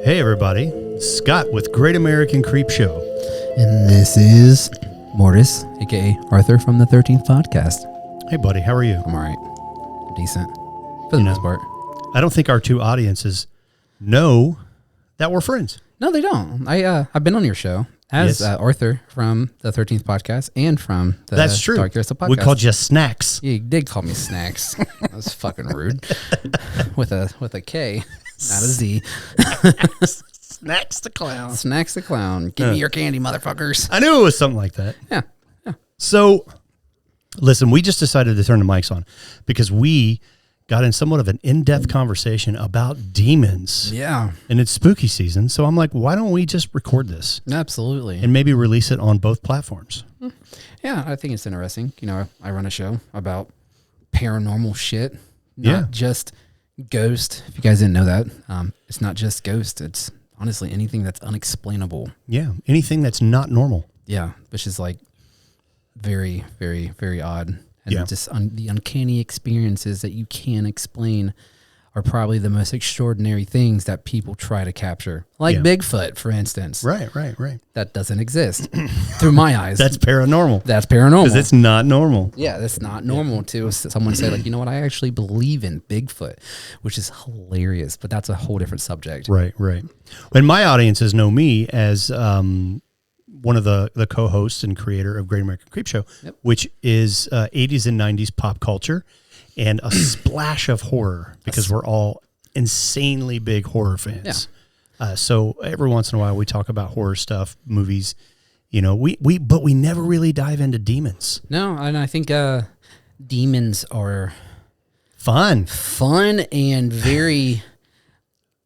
Hey everybody, Scott with Great American Creepshow. And this is Mortus, aka Arthur from the 13th Podcast. Hey buddy, how are you? I'm alright. Decent. For the most part. I don't think our two audiences know that we're friends. No, they don't. I've been on your show as Arthur from the 13th Podcast and from the That's true. Dark Crystal Podcast. We called you Snacks. Yeah, you did call me Snacks. That was fucking rude. with a K, not a Z. Snacks the Clown. Snacks the Clown. Give me your candy, motherfuckers. I knew it was something like that. Yeah. So, listen, we just decided to turn the mics on because we got in somewhat of an in-depth conversation about demons. Yeah. And it's spooky season, so I'm like, why don't we just record this? Absolutely. And maybe release it on both platforms. Yeah, I think it's interesting. You know, I run a show about paranormal shit, Yeah. not just ghost. If you guys didn't know that, it's not just ghost. It's honestly anything that's unexplainable. Yeah, anything that's not normal. Yeah, which is like very, very, very odd. And Yeah. just the uncanny experiences that you can't explain are probably the most extraordinary things that people try to capture. Like Bigfoot, for instance. Right. That doesn't exist through my eyes. That's paranormal. That's paranormal. Because it's not normal. Yeah, that's not normal to someone say like, you know what, I actually believe in Bigfoot, which is hilarious, but that's a whole different subject. Right. When my audiences know me as one of the co-hosts and creator of Great American Creepshow, which is 80s and 90s pop culture and a splash of horror because we're all insanely big horror fans. Yeah. So every once in a while we talk about horror stuff, movies, you know, but we never really dive into demons. No, and I think demons are fun and very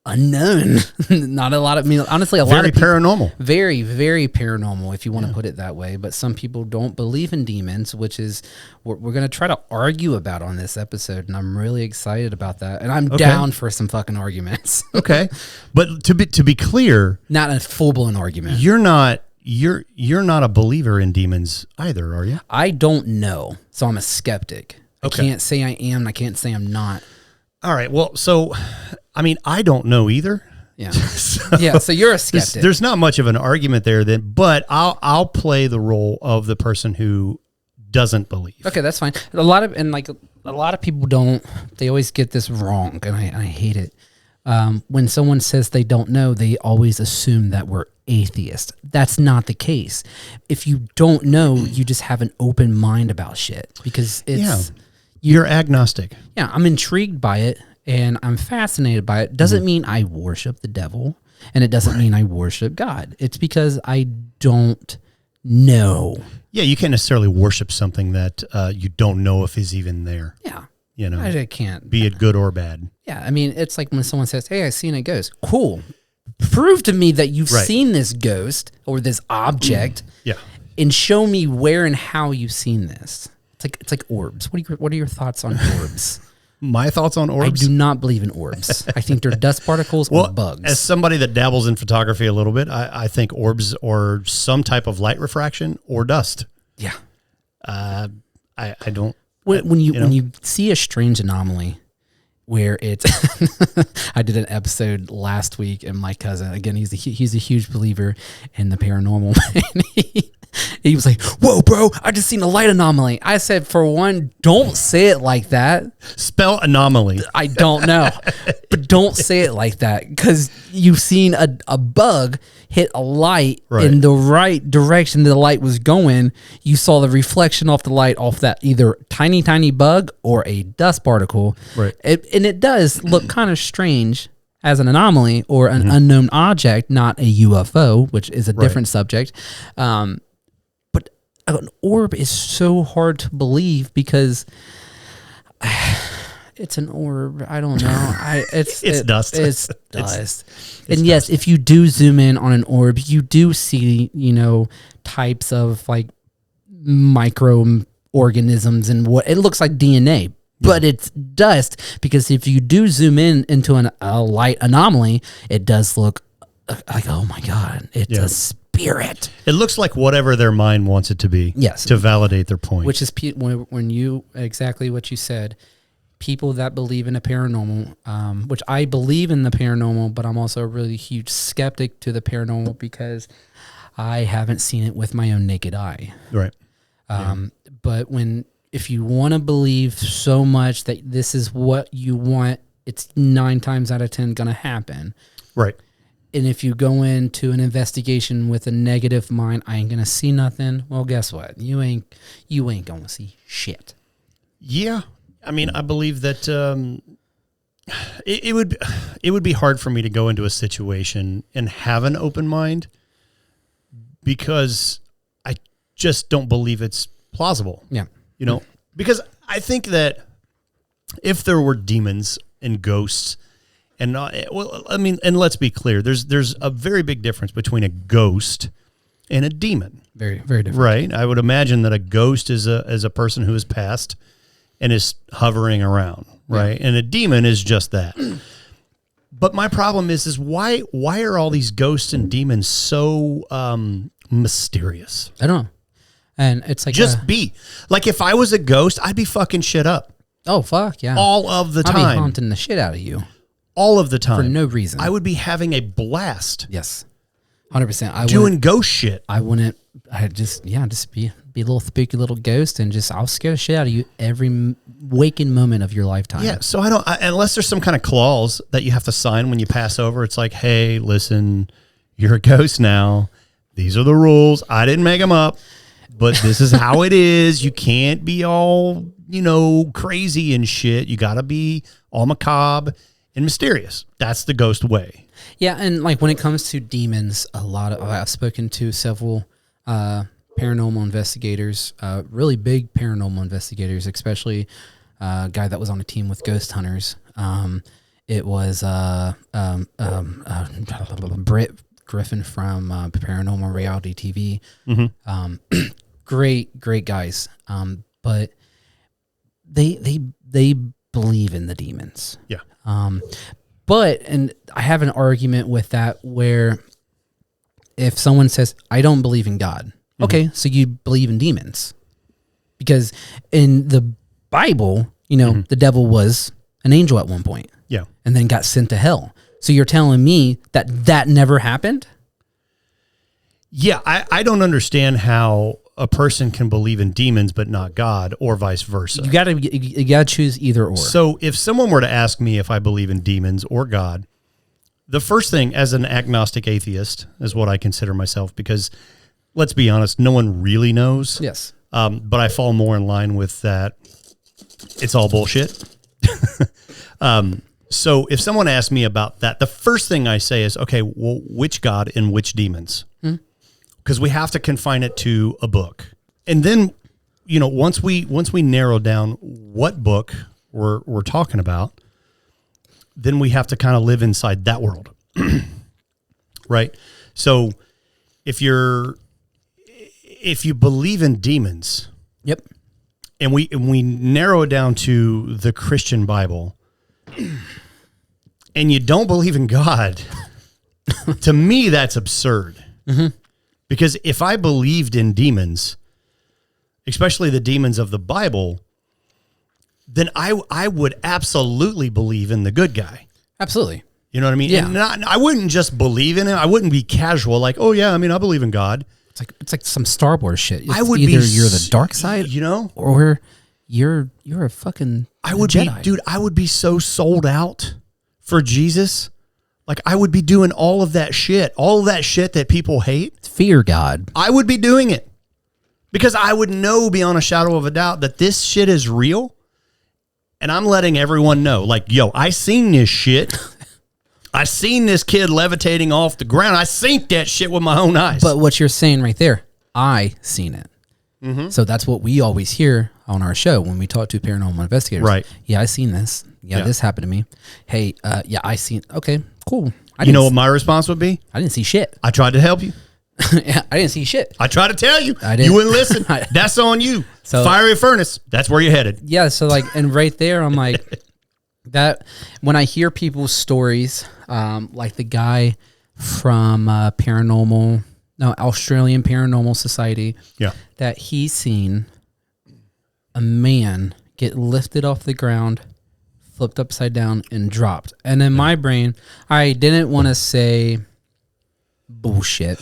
unknown. Not a lot of, honestly, a lot of people, paranormal. Very, very paranormal, if you want to put it that way. But some people don't believe in demons, which is what we're going to try to argue about on this episode. And I'm really excited about that. And I'm down for some fucking arguments. Okay. But to be clear, not a full-blown argument. You're not a believer in demons either, are you? I don't know. So I'm a skeptic. Okay. I can't say I am, and I can't say I'm not. All right. Well, so, I mean, I don't know either. Yeah. So you're a skeptic. There's not much of an argument there then, but I'll play the role of the person who doesn't believe. Okay, that's fine. A lot of people don't, they always get this wrong, and I hate it. When someone says they don't know, they always assume that we're atheists. That's not the case. If you don't know, you just have an open mind about shit because it's... You're agnostic. Yeah, I'm intrigued by it and I'm fascinated by it. Doesn't mean I worship the devil and it doesn't mean I worship God. It's because I don't know. Yeah, you can't necessarily worship something that you don't know if is even there. Yeah. You know, I can't. Be it good or bad. Yeah, I mean, it's like when someone says, hey, I seen a ghost. Cool. Prove to me that you've seen this ghost or this object and show me where and how you've seen this. It's like orbs. What are your thoughts on orbs? My thoughts on orbs? I do not believe in orbs. I think they're dust particles or bugs. As somebody that dabbles in photography a little bit, I think orbs are some type of light refraction or dust. Yeah. I don't. When you see a strange anomaly where it's, I did an episode last week, and my cousin, again, he's a huge believer in the paranormal. He was like, whoa, bro, I just seen a light anomaly. I said, for one, don't say it like that. Spell anomaly. I don't know. But don't say it like that because you've seen a bug hit a light in the right direction the light was going. You saw the reflection off the light off that either tiny, tiny bug or a dust particle. Right. And it does look kind of strange as an anomaly or an unknown object, not a UFO, which is a different subject. An orb is so hard to believe because it's an orb. I don't know. It's dust. It's dust. And yes, if you do zoom in on an orb, you do see, types of like microorganisms and what it looks like DNA, but it's dust because if you do zoom in into a light anomaly, it does look like, oh my God, it's a spirit. It looks like whatever their mind wants it to be. Yes. To validate their point. Which is when you, exactly what you said, people that believe in the paranormal, which I believe in the paranormal, but I'm also a really huge skeptic to the paranormal because I haven't seen it with my own naked eye. Right. But if you want to believe so much that this is what you want, it's 9 times out of 10 going to happen. Right. And if you go into an investigation with a negative mind, I ain't going to see nothing. Well, guess what? You ain't going to see shit. Yeah. I mean, I believe that it would be hard for me to go into a situation and have an open mind because I just don't believe it's plausible. Yeah. You know, because I think that if there were demons and ghosts and and let's be clear, there's a very big difference between a ghost and a demon. Very, very different. Right. I would imagine that a ghost is a person who has passed and is hovering around, right? Yeah. And a demon is just that. But my problem is why are all these ghosts and demons so mysterious? I don't know. And it's like just be like, if I was a ghost, I'd be fucking shit up. Oh fuck yeah! All of the time, I'd be haunting the shit out of you. All of the time for no reason. I would be having a blast. Yes, 100%. Doing ghost shit. I wouldn't. I just be a little spooky little ghost and I'll scare the shit out of you every waking moment of your lifetime. Yeah. So unless there's some kind of clause that you have to sign when you pass over. It's like, hey, listen, you're a ghost now. These are the rules. I didn't make them up. But this is how it is. You can't be all, crazy and shit. You got to be all macabre and mysterious. That's the ghost way. Yeah, and like when it comes to demons, I've spoken to several paranormal investigators, really big paranormal investigators, especially a guy that was on a team with ghost hunters. It was Britt Griffin from Paranormal Reality TV. Mm-hmm. Great guys. But they believe in the demons. Yeah. And I have an argument with that where if someone says, I don't believe in God. Mm-hmm. Okay, so you believe in demons. Because in the Bible, mm-hmm. the devil was an angel at one point. Yeah. And then got sent to hell. So you're telling me that never happened? Yeah, I don't understand how a person can believe in demons but not God, or vice versa. You gotta choose either or. So if someone were to ask me if I believe in demons or God, the first thing, as an agnostic atheist, is what I consider myself, because let's be honest, no one really knows. Yes. But I fall more in line with that. It's all bullshit. So if someone asks me about that, the first thing I say is, okay, well, which God and which demons? Because we have to confine it to a book. And then, once we narrow down what book we're talking about, then we have to kind of live inside that world. Right? So if you believe in demons, yep, and we narrow it down to the Christian Bible, and you don't believe in God, to me that's absurd. Mm-hmm. Because if I believed in demons, especially the demons of the Bible, then I would absolutely believe in the good guy. Absolutely. You know what I mean? Yeah. And I wouldn't just believe in him. I wouldn't be casual like, oh yeah, I believe in God. It's like some Star Wars shit. I would either you're the dark side, or you're a fucking Jedi. I would be so sold out for Jesus. Like, I would be doing all of that shit that people hate. Fear God. I would be doing it because I would know beyond a shadow of a doubt that this shit is real. And I'm letting everyone know, like, yo, I seen this shit. I seen this kid levitating off the ground. I seen that shit with my own eyes. But what you're saying right there, I seen it. Mm-hmm. So that's what we always hear on our show when we talk to paranormal investigators. Right. Yeah, I seen this. Yeah, this happened to me. Hey, I seen. Okay, cool. You know what my response would be? I didn't see shit. I tried to help you. Yeah, I didn't see shit. I tried to tell you. I didn't. You wouldn't listen. That's on you. So, fiery furnace. That's where you're headed. Yeah. So and right there, I'm like, that when I hear people's stories, like the guy from Australian Paranormal Society, that he's seen a man get lifted off the ground flipped upside down, and dropped. And in my brain, I didn't want to say bullshit.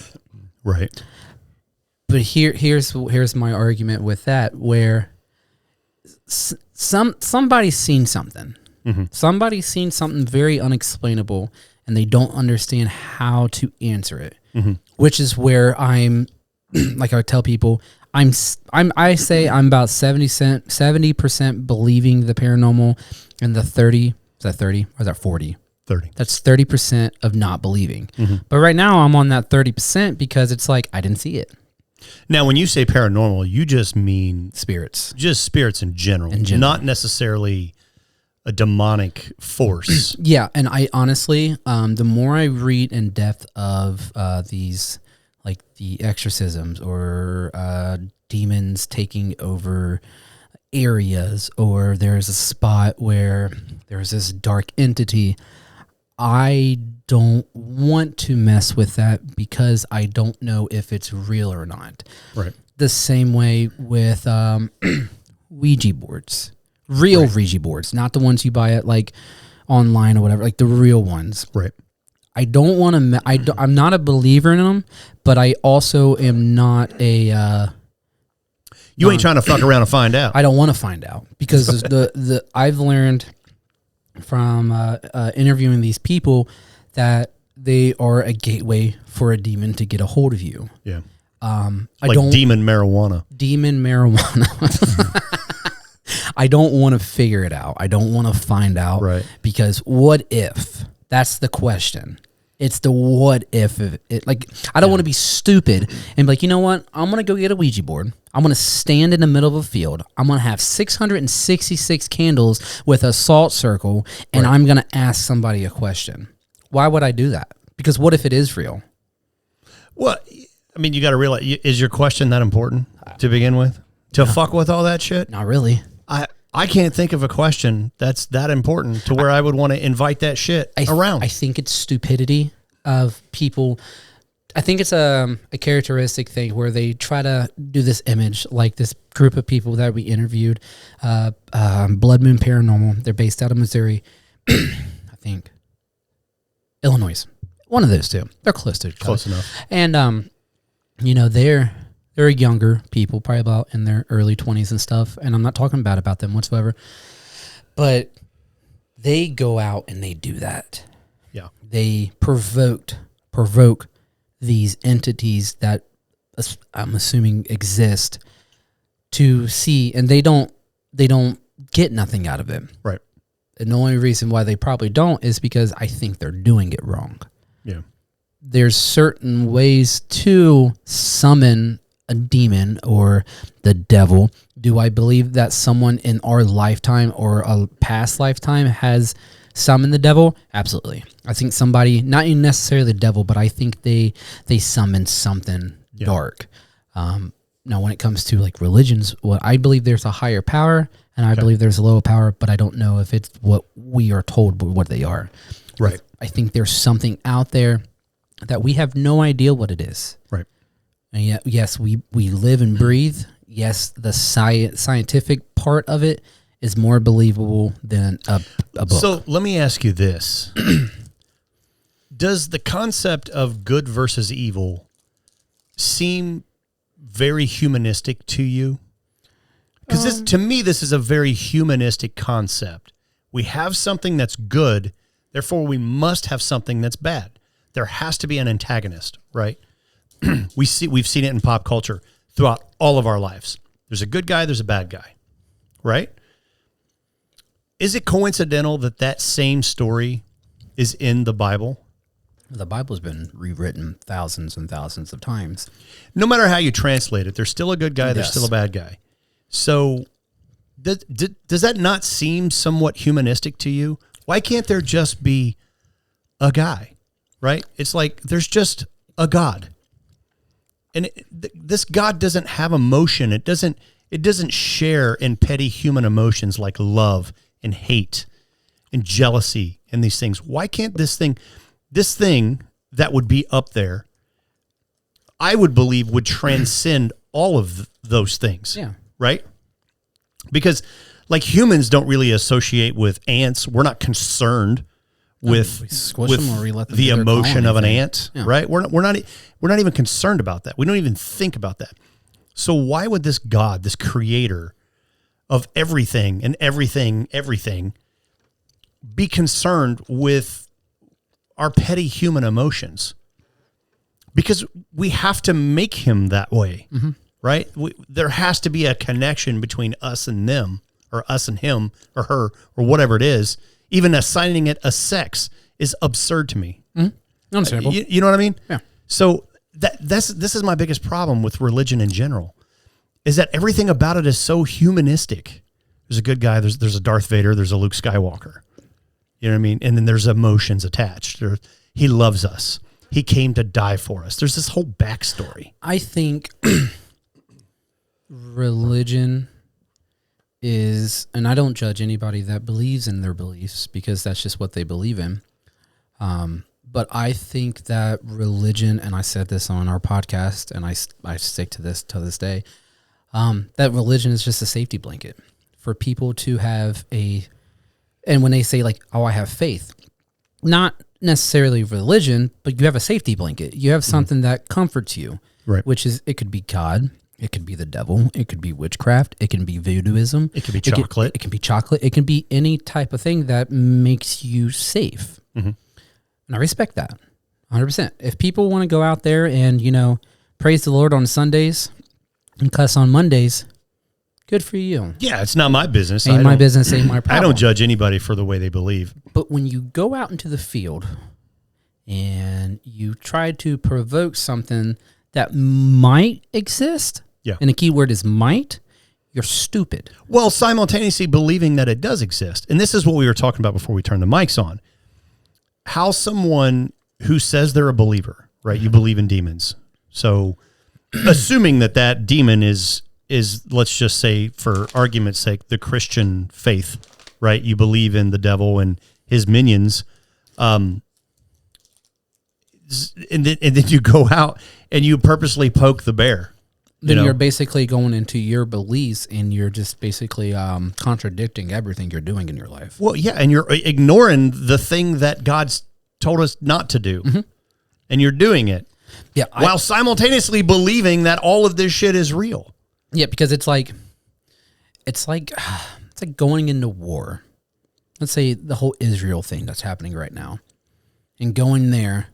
Right. But here's my argument with that, where somebody's seen something. Mm-hmm. Somebody's seen something very unexplainable, and they don't understand how to answer it. Mm-hmm. Which is where I'm, like I would tell people, I say I'm about 70% believing the paranormal, and the 30, is that 30 or is that 40? 30. That's 30% of not believing. Mm-hmm. But right now I'm on that 30% because it's like I didn't see it. Now, when you say paranormal, you just mean spirits. Just spirits in general. Not necessarily a demonic force. Yeah, and I honestly, the more I read in depth of these, like the exorcisms or demons taking over areas, or there's a spot where there's this dark entity, I don't want to mess with that because I don't know if it's real or not. Right. The same way with Ouija boards. Real Ouija boards, not the ones you buy at like online or whatever, like the real ones. Right. I don't want to. I'm not a believer in them, but I also am not a. You ain't trying to fuck around and find out. I don't want to find out because the I've learned from interviewing these people that they are a gateway for a demon to get a hold of you. Yeah. Like demon marijuana. Demon marijuana. I don't want to figure it out. I don't want to find out. Right. Because what if? That's the question. It's the what if. Like, I don't want to be stupid and be like, you know what? I'm going to go get a Ouija board. I'm going to stand in the middle of a field. I'm going to have 666 candles with a salt circle, and I'm going to ask somebody a question. Why would I do that? Because what if it is real? Well, I mean, you got to realize, is your question that important to begin with? To fuck with all that shit? Not really. I can't think of a question that's that important to where I would want to invite that shit around. I think it's stupidity of people. I think it's a characteristic thing where they try to do this image, like this group of people that we interviewed, Blood Moon Paranormal. They're based out of Missouri, I think. Illinois. One of those two. They're close to each other. Close enough. And, you know, they're younger people, probably about in their early 20s and stuff. And I'm not talking bad about them whatsoever. But they go out and they do that. Yeah. They provoke these entities that I'm assuming exist to see, and they don't get nothing out of it. Right. And the only reason why they probably don't is because I think they're doing it wrong. Yeah. There's certain ways to summon a demon or the devil. Do I believe that someone in our lifetime or a past lifetime has summoned the devil? Absolutely. I think somebody, not even necessarily the devil, but I think they summoned something dark. Now, when it comes to like religions, well, I believe there's a higher power and I believe there's a lower power, but I don't know if it's what we are told what they are. Right. I think there's something out there that we have no idea what it is. Right. And yet, yes, we live and breathe. Yes, the scientific part of it is more believable than a book. So let me ask you this. Does the concept of good versus evil seem very humanistic to you? Because to me, this is a very humanistic concept. We have something that's good, therefore we must have something that's bad. There has to be an antagonist, right? We've seen it in pop culture throughout all of our lives. There's a good guy, there's a bad guy, right? Is it coincidental that that same story is in the Bible? The Bible's been rewritten thousands and thousands of times. No matter how you translate it, there's still a good guy, there's still a bad guy. So does that not seem somewhat humanistic to you? Why can't there just be a guy, right? It's like there's just a God. And this God doesn't have emotion. It doesn't share in petty human emotions like love and hate and jealousy and these things. Why can't this thing that would be up there, I would believe would transcend all of those things. Yeah. Right? Because like humans don't really associate with ants. We're not concerned with the emotion of an ant, right? We're not even concerned about that. We don't even think about that. So why would this God, this creator of everything and everything, be concerned with our petty human emotions? Because we have to make him that way, right? There has to be a connection between us and them, or us and him, or her, or whatever it is. Even assigning it a sex is absurd to me. Understandable. You know what I mean? Yeah. So this is my biggest problem with religion in general, is that everything about it is so humanistic. There's a good guy, there's a Darth Vader, there's a Luke Skywalker. You know what I mean? And then there's emotions attached. He loves us. He came to die for us. There's this whole backstory. I think religion is, and I don't judge anybody that believes in their beliefs because that's just what they believe in. But I think that religion, and I said this on our podcast, and I stick to this till this day, that religion is just a safety blanket for people to have and when they say like, oh, I have faith, not necessarily religion, but you have a safety blanket. You have something that comforts you, right? Which is, it could be God, it could be the devil, it could be witchcraft, it can be voodooism, it could be chocolate, it can be chocolate, it can be any type of thing that makes you safe. And I respect that 100%. If people want to go out there and, praise the Lord on Sundays and cuss on Mondays, good for you. Yeah, it's not my business. Ain't my business, ain't my problem. I don't judge anybody for the way they believe. But when you go out into the field and you try to provoke something that might exist, and the key word is might, you're stupid. Well, simultaneously believing that it does exist. And this is what we were talking about before we turned the mics on. How someone who says they're a believer, right? You believe in demons. So assuming that demon is, let's just say for argument's sake, the Christian faith, right? You believe in the devil and his minions. And then you go out and you purposely poke the bear. Then you're basically going into your beliefs and you're just basically contradicting everything you're doing in your life. Well, yeah, and you're ignoring the thing that God's told us not to do. And you're doing it. Yeah, while simultaneously believing that all of this shit is real. Yeah, because it's like going into war. Let's say the whole Israel thing that's happening right now, and going there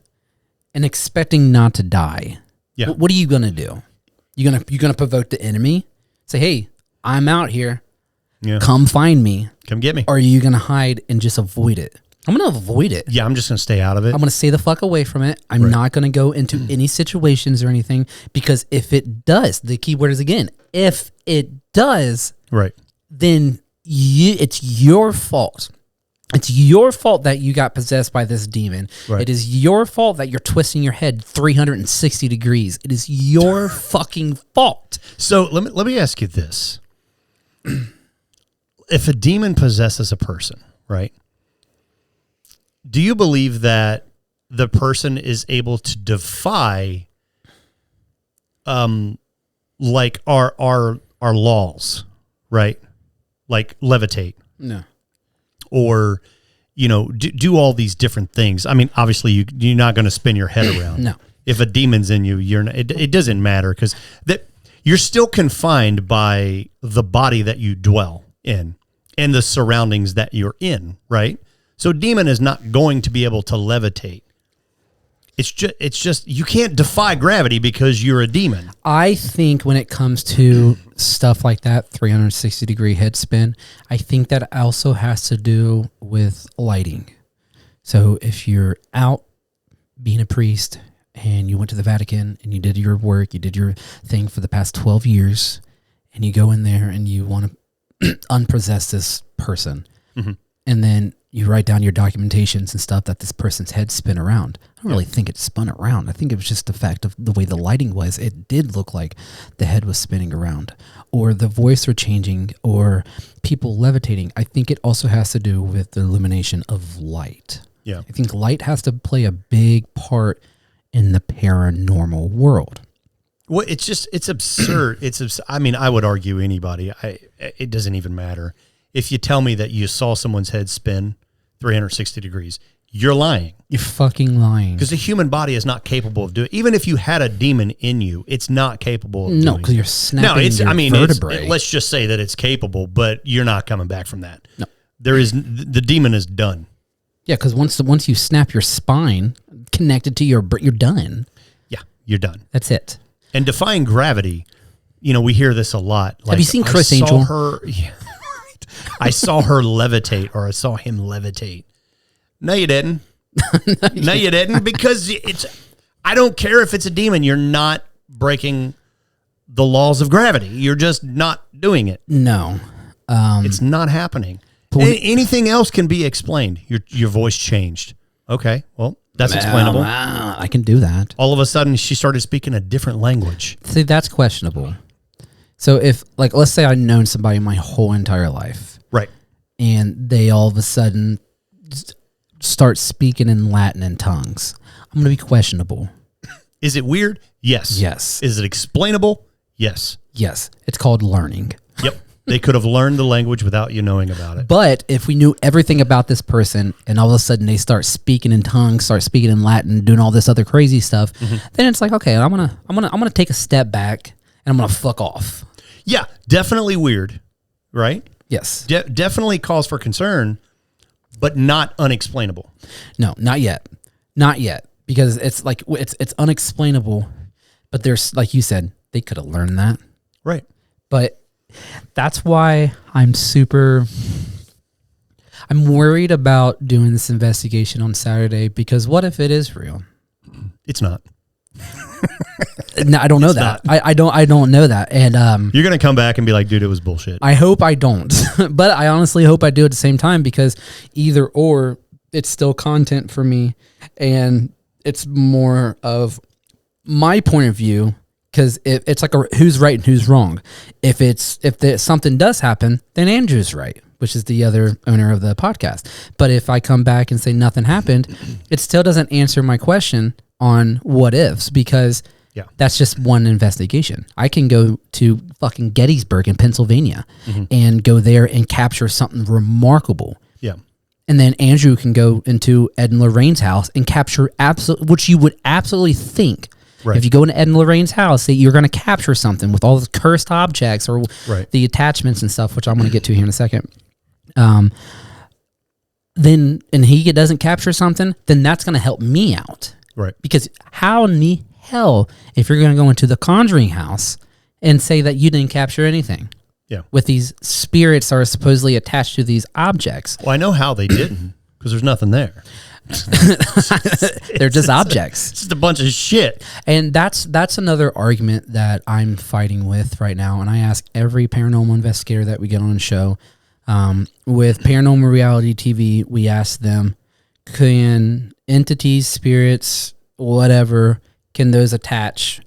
and expecting not to die. Yeah. What are you gonna do? You're gonna provoke the enemy. Say, hey, I'm out here. Yeah. Come find me. Come get me. Or are you gonna hide and just avoid it? I'm going to avoid it. Yeah, I'm just going to stay out of it. I'm going to stay the fuck away from it. I'm not going to go into any situations or anything, because if it does, the key word is again, if it does, then it's your fault. It's your fault that you got possessed by this demon. It is your fault that you're twisting your head 360 degrees. It is your fucking fault. So let me ask you this. If a demon possesses a person, right? Do you believe that the person is able to defy, like our laws, right? Like levitate, no, or do all these different things? I mean, obviously you're not going to spin your head around. No, if a demon's in you, you're not, it doesn't matter, because that you're still confined by the body that you dwell in and the surroundings that you're in, right? So demon is not going to be able to levitate. It's just you can't defy gravity because you're a demon. I think when it comes to stuff like that, 360 degree head spin, I think that also has to do with lighting. So if you're out being a priest and you went to the Vatican and you did your work, you did your thing for the past 12 years, and you go in there and you want to unpossess this person, and then you write down your documentations and stuff that this person's head spin around. I don't really think it spun around. I think it was just the fact of the way the lighting was. It did look like the head was spinning around, or the voice were changing, or people levitating. I think it also has to do with the illumination of light. Yeah. I think light has to play a big part in the paranormal world. Well, it's absurd. I mean, I would argue anybody. It doesn't even matter. If you tell me that you saw someone's head spin 360 degrees, you're lying. You're fucking lying. Because the human body is not capable of doing it. Even if you had a demon in you, it's not capable of doing it. No, because you're snapping your vertebrae. Let's just say that it's capable, but you're not coming back from that. No. The demon is done. Yeah, because once you snap your spine connected to you're done. Yeah, you're done. That's it. And defying gravity, we hear this a lot. Have you seen Chris Angel? I saw her levitate, or I saw him levitate. No, you didn't. No, you didn't, because I don't care if it's a demon. You're not breaking the laws of gravity. You're just not doing it. No. It's not happening. Anything else can be explained. Your voice changed. Okay, well, that's explainable. I can do that. All of a sudden, she started speaking a different language. See, that's questionable. So if, let's say I've known somebody my whole entire life. Right. And they all of a sudden start speaking in Latin and tongues. I'm going to be questionable. Is it weird? Yes. Yes. Is it explainable? Yes. Yes. It's called learning. Yep. They could have learned the language without you knowing about it. But if we knew everything about this person and all of a sudden they start speaking in tongues, start speaking in Latin, doing all this other crazy stuff, then it's like, okay, I'm gonna take a step back and I'm gonna fuck off. Yeah, definitely weird, right? Yes. Definitely calls for concern, but not unexplainable. No, not yet. Not yet. Because it's like it's unexplainable, but there's, like you said, they could have learned that. Right. But that's why I'm worried about doing this investigation on Saturday, because what if it is real? It's not. No, I don't know that. I don't know that. And you're going to come back and be like, dude, it was bullshit. I hope I don't. But I honestly hope I do at the same time, because either or, it's still content for me, and it's more of my point of view. Because it's like who's right and who's wrong. If something does happen, then Andrew's right, which is the other owner of the podcast. But if I come back and say nothing happened, it still doesn't answer my question on what ifs, because that's just one investigation. I can go to fucking Gettysburg in Pennsylvania and go there and capture something remarkable. Yeah. And then Andrew can go into Ed and Lorraine's house and capture which you would absolutely think. Right. If you go into Ed and Lorraine's house, you're going to capture something with all the cursed objects or the attachments and stuff, which I'm going to get to here in a second. Then, and he doesn't capture something, then that's going to help me out. Right. Because how in the hell, if you're going to go into the Conjuring house and say that you didn't capture anything? Yeah. With these spirits that are supposedly attached to these objects. Well, I know how they didn't, because there's nothing there. They're just objects. It's just a bunch of shit. And that's another argument that I'm fighting with right now. And I ask every paranormal investigator that we get on the show. With Paranormal Reality TV, we ask them, can entities, spirits, whatever, can those attach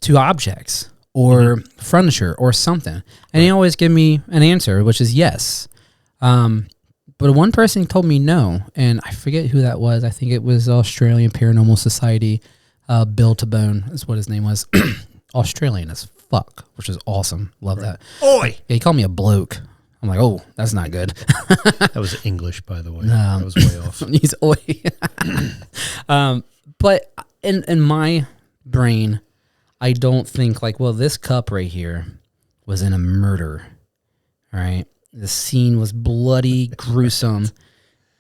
to objects or furniture or something? And they always give me an answer, which is yes. But one person told me no, and I forget who that was. I think it was Australian Paranormal Society. Bill Tabone is what his name was. Australian as fuck, which is awesome. Love that. Oi! Yeah, he called me a bloke. I'm like, oh, that's not good. That was English, by the way. That was way off. He's oi. But in my brain, I don't think like, well, this cup right here was in a murder, all right? The scene was bloody, gruesome,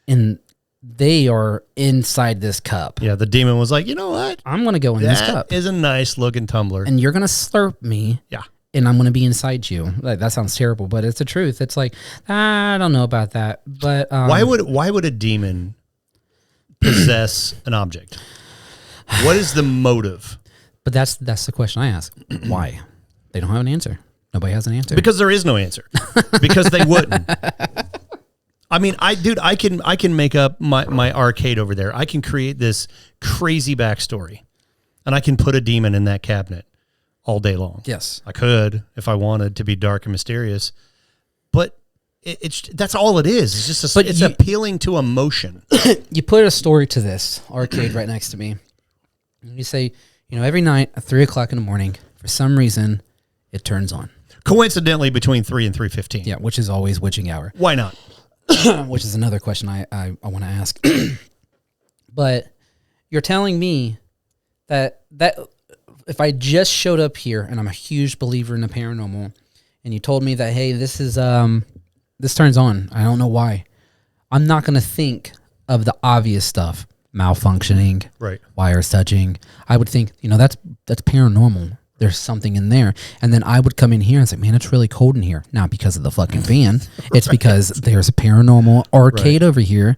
and they are inside this cup. Yeah, the demon was like, you know what? I'm going to go in this cup. That is a nice looking tumbler. And you're going to slurp me. Yeah. And I'm going to be inside you. Like, that sounds terrible, but it's the truth. It's like, I don't know about that. But why would a demon possess an object? What is the motive? But that's the question I ask. Why? They don't have an answer. Nobody has an answer. Because there is no answer. Because they wouldn't. I mean, I can make up my arcade over there. I can create this crazy backstory, and I can put a demon in that cabinet all day long. Yes, I could if I wanted to be dark and mysterious, but that's all it is. It's just it's appealing to emotion. You put a story to this arcade right next to me. And you say, every night at 3:00 in the morning, for some reason, it turns on. Coincidentally, between 3 and 3:15. Yeah, which is always witching hour. Why not? Which is another question I want to ask. But you're telling me that if I just showed up here, and I'm a huge believer in the paranormal, and you told me that, hey, this turns on, I don't know why, I'm not going to think of the obvious stuff, malfunctioning, right, wires touching. I would think, that's paranormal. There's something in there. And then I would come in here and say, man, it's really cold in here. Not because of the fucking fan. It's because there's a paranormal arcade over here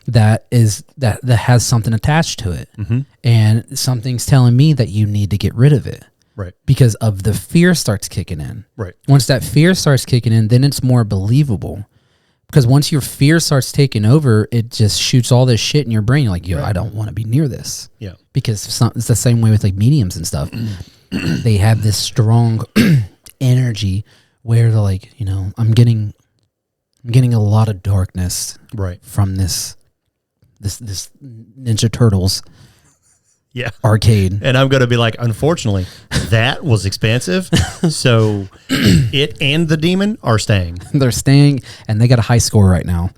that has something attached to it. Mm-hmm. And something's telling me that you need to get rid of it. Right. Because of the fear starts kicking in. Right. Once that fear starts kicking in, then it's more believable. Because once your fear starts taking over, it just shoots all this shit in your brain. You're like, yo, I don't want to be near this. Yeah. Because it's the same way with like mediums and stuff. They have this strong energy where they're like, I'm getting a lot of darkness from this Ninja Turtles arcade. And I'm going to be like, unfortunately, that was expansive. So it and the demon are staying. They're staying, and they got a high score right now.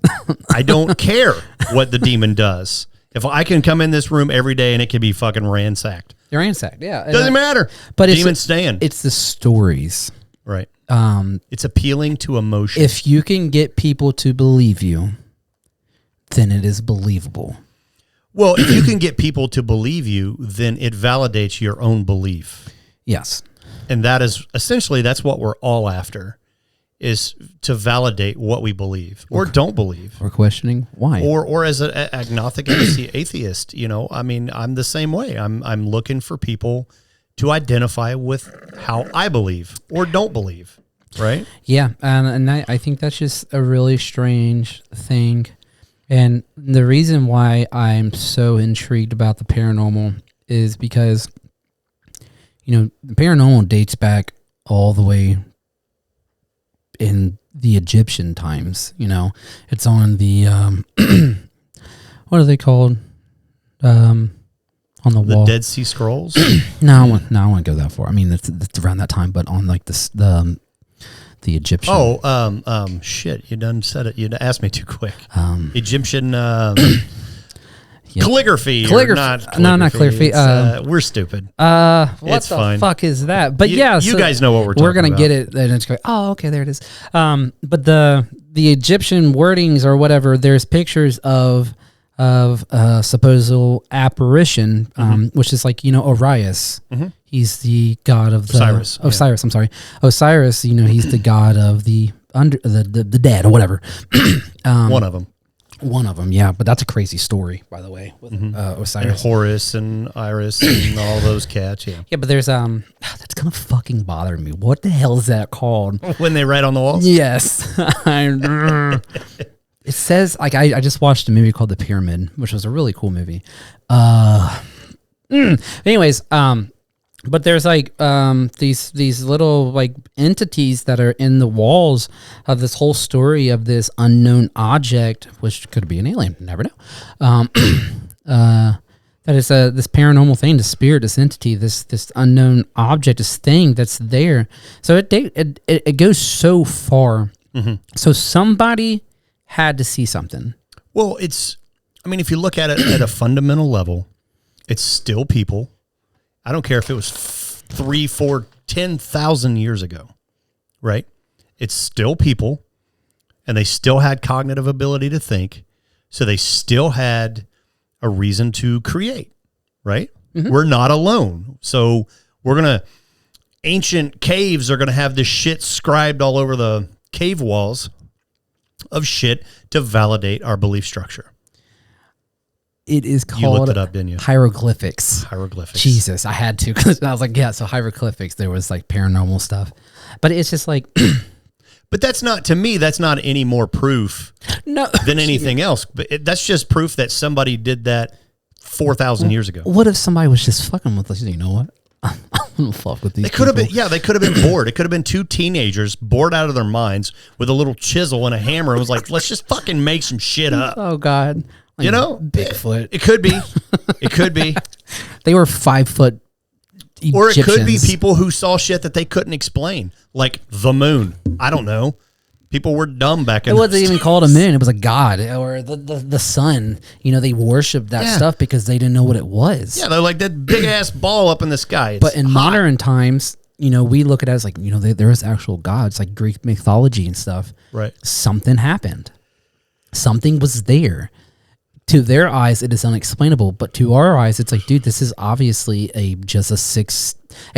I don't care what the demon does. If I can come in this room every day and it can be fucking ransacked. You're ransacked, yeah. Doesn't matter. But demon's staying. It's the stories. Right. It's appealing to emotion. If you can get people to believe you, then it is believable. Well, if you can get people to believe you, then it validates your own belief. Yes. And that is essentially, that's what we're all after, is to validate what we believe or don't believe. Or questioning why. Or as an agnostic atheist, I'm the same way. I'm looking for people to identify with how I believe or don't believe, right? Yeah, and I think that's just a really strange thing. And the reason why I'm so intrigued about the paranormal is because, the paranormal dates back all the way in the Egyptian times. It's on the what are they called on the wall? The Dead Sea Scrolls. No, I want to go that far. I mean, it's around that time, but on like the Egyptian. Oh, shit! You done said it. You asked me too quick. Egyptian calligraphy. Not calligraphy. No, not calligraphy. We're stupid. What it's the fine. fuck is that? But you guys know what we're talking about. We're gonna get it, and it's going. Oh, okay, there it is. But the Egyptian wordings or whatever. There's pictures of supposed apparition, which is like Orius. Mm-hmm. He's the god of the Osiris. Osiris. I'm sorry, Osiris. He's the god of the dead or whatever. One of them, yeah. But that's a crazy story, by the way, with Osiris. And Horus and Iris and all those cats, yeah. Yeah, but there's that's gonna fucking bother me. What the hell is that called? When they write on the walls? Yes. It says, like, I just watched a movie called The Pyramid, which was a really cool movie. Anyways, but there's like these little like entities that are in the walls of this whole story of this unknown object, which could be an alien, never know. That is this paranormal thing, this spirit, this entity, this unknown object, this thing that's there. So it goes so far. Mm-hmm. So somebody had to see something. Well, if you look at it at a fundamental level, it's still people. I don't care if it was 3, 4, 10,000 years ago, right? It's still people, and they still had cognitive ability to think, so they still had a reason to create, right? Mm-hmm. We're not alone. So ancient caves are going to have this shit scribed all over the cave walls of shit to validate our belief structure. It is called, you looked it up, didn't you? Hieroglyphics. Hieroglyphics. Jesus, I had to, because I was like, yeah, so hieroglyphics, there was like paranormal stuff. But it's just like... But that's not, to me, that's not any more proof than anything else. But that's just proof that somebody did that 4,000 years ago. What if somebody was just fucking with us? You know what? I'm gonna fuck with these They could have been, they could have been bored. It could have been two teenagers bored out of their minds with a little chisel and a hammer and was like, let's just fucking make some shit up. Oh, God. Like Bigfoot. It could be. It could be. They were 5 foot Or it could be Egyptians. people who saw shit that they couldn't explain, like the moon. I don't know. People were dumb back in It those wasn't even days. called a moon. It was a god or the sun. You know, they worshipped that stuff because they didn't know what it was. Yeah, they're like that big ass ball up in the sky. It's But in hot. modern times, you know, we look at it as like, you know, there is actual gods, like Greek mythology and stuff. Right. Something happened. Something was there. To their eyes, it is unexplainable, but to our eyes, it's like, dude, this is obviously a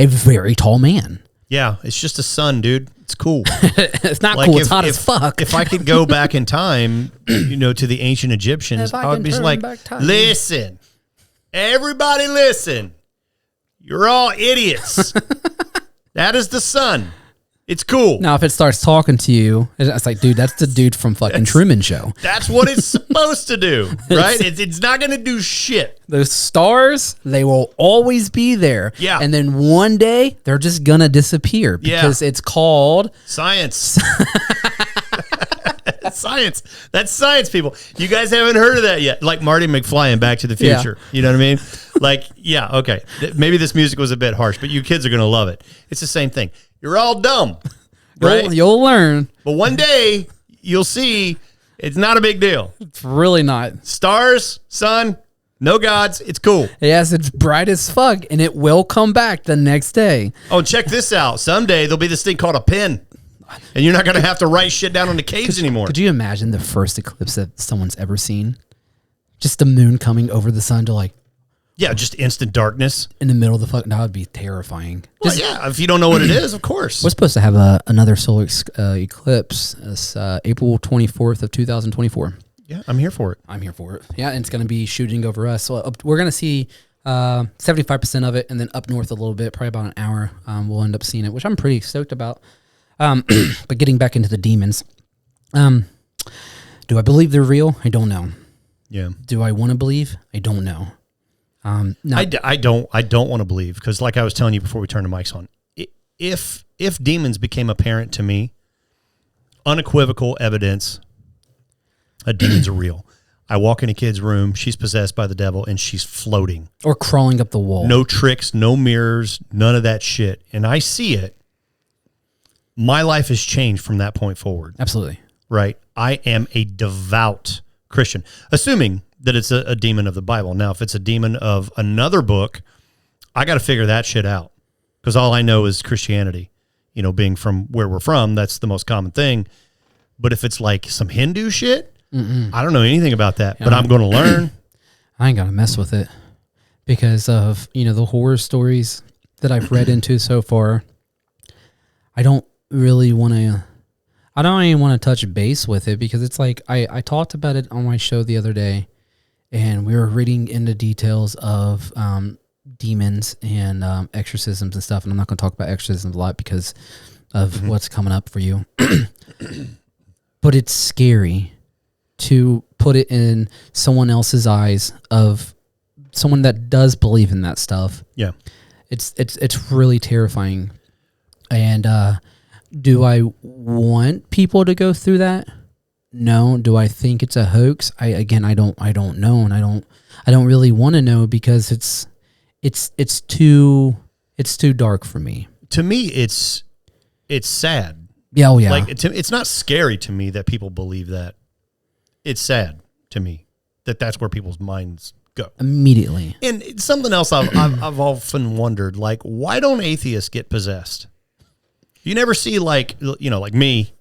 very tall man. Yeah, it's just a sun, dude. It's cool. It's not Like cool. It's hot as fuck. If I could go back in time, you know, to the ancient Egyptians, If I I would can be turn like, back time. listen, everybody listen. You're all idiots. That is the sun. It's cool. Now, if it starts talking to you, it's like, dude, that's the dude from fucking Truman Show. That's what it's supposed to do, right? It's not going to do shit. Those stars, they will always be there. Yeah. And then one day, they're just going to disappear because it's called... Science. Science. That's science, people. You guys haven't heard of that yet. Like Marty McFly in Back to the Future. Yeah. You know what I mean? Like, yeah, okay. Maybe this music was a bit harsh, but you kids are going to love it. It's the same thing. You're all dumb, right? You'll learn. But one day, you'll see it's not a big deal. It's really not. Stars, sun, no gods. It's cool. Yes, it's bright as fuck, and it will come back the next day. Oh, check this out. Someday, there'll be this thing called a pen. And you're not going to have to write shit down on the caves anymore. Could you imagine the first eclipse that someone's ever seen? Just the moon coming over the sun to like Yeah, just instant darkness. in the middle of the fuck. That would be terrifying. Well, yeah, if you don't know what it is, of course. We're supposed to have another solar eclipse. It's April 24th of 2024. Yeah, I'm here for it. I'm here for it. Yeah, and it's going to be shooting over us. So we're going to see 75% of it, and then up north a little bit, probably about an hour. We'll end up seeing it, which I'm pretty stoked about. But getting back into the demons, do I believe they're real? I don't know. Yeah. Do I want to believe? I don't know. I don't want to believe, because like I was telling you before we turned the mics on, if demons became apparent to me, unequivocal evidence, a demons are real. I walk in a kid's room, she's possessed by the devil, and she's floating. Or crawling up the wall. No tricks, no mirrors, none of that shit. And I see it. My life has changed from that point forward. Absolutely. Right? I am a devout Christian, assuming that it's a demon of the Bible. Now, if it's a demon of another book, I got to figure that shit out, because all I know is Christianity. You know, being from where we're from, that's the most common thing. But if it's like some Hindu shit, I don't know anything about that, but I'm going to learn. I ain't going to mess with it because of, the horror stories that I've read into so far. I don't really want to... I don't even want to touch base with it, because it's like I talked about it on my show the other day, and we were reading into details of demons and exorcisms and stuff. And I'm not going to talk about exorcisms a lot because of what's coming up for you. But it's scary to put it in someone else's eyes, of someone that does believe in that stuff. Yeah. It's really terrifying. And do I want people to go through that? No. Do I think it's a hoax? I don't know, and I don't really want to know, because it's too dark for me. To me, it's sad. Yeah, oh yeah. Like it's not scary to me that people believe that. It's sad to me that that's where people's minds go Immediately. And it's something else I've often wondered, like, why don't atheists get possessed? You never see like me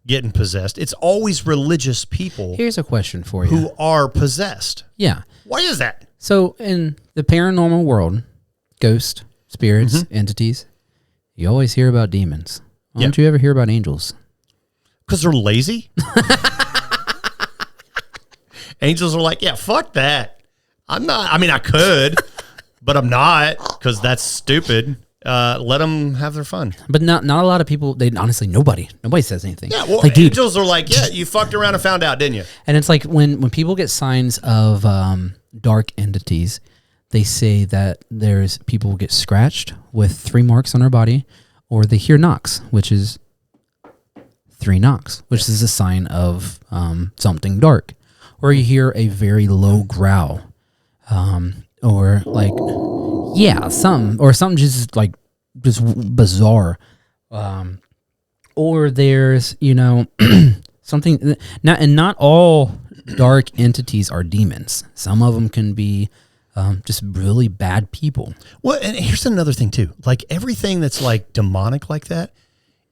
getting possessed. It's always religious people Here's a question for you. who are possessed. Yeah. Why is that? So in the paranormal world, ghosts, spirits, entities, you always hear about demons. Why don't you ever hear about angels? Because they're lazy. Angels are like, yeah, fuck that. I'm not. I mean, I could, but I'm not, because that's stupid. Let them have their fun. But not a lot of people. They honestly, nobody says anything. Yeah, well, like, dude, angels are like, yeah, you fucked around and found out, didn't you? and it's like when people get signs of dark entities, they say that there's people get scratched with 3 marks on their body, or they hear knocks, which is 3 knocks, which is a sign of something dark, or you hear a very low growl, or like, yeah, something just like just bizarre. Or there's, something not all dark entities are demons. Some of them can be just really bad people. Well, and here's another thing too. Like everything that's like demonic like that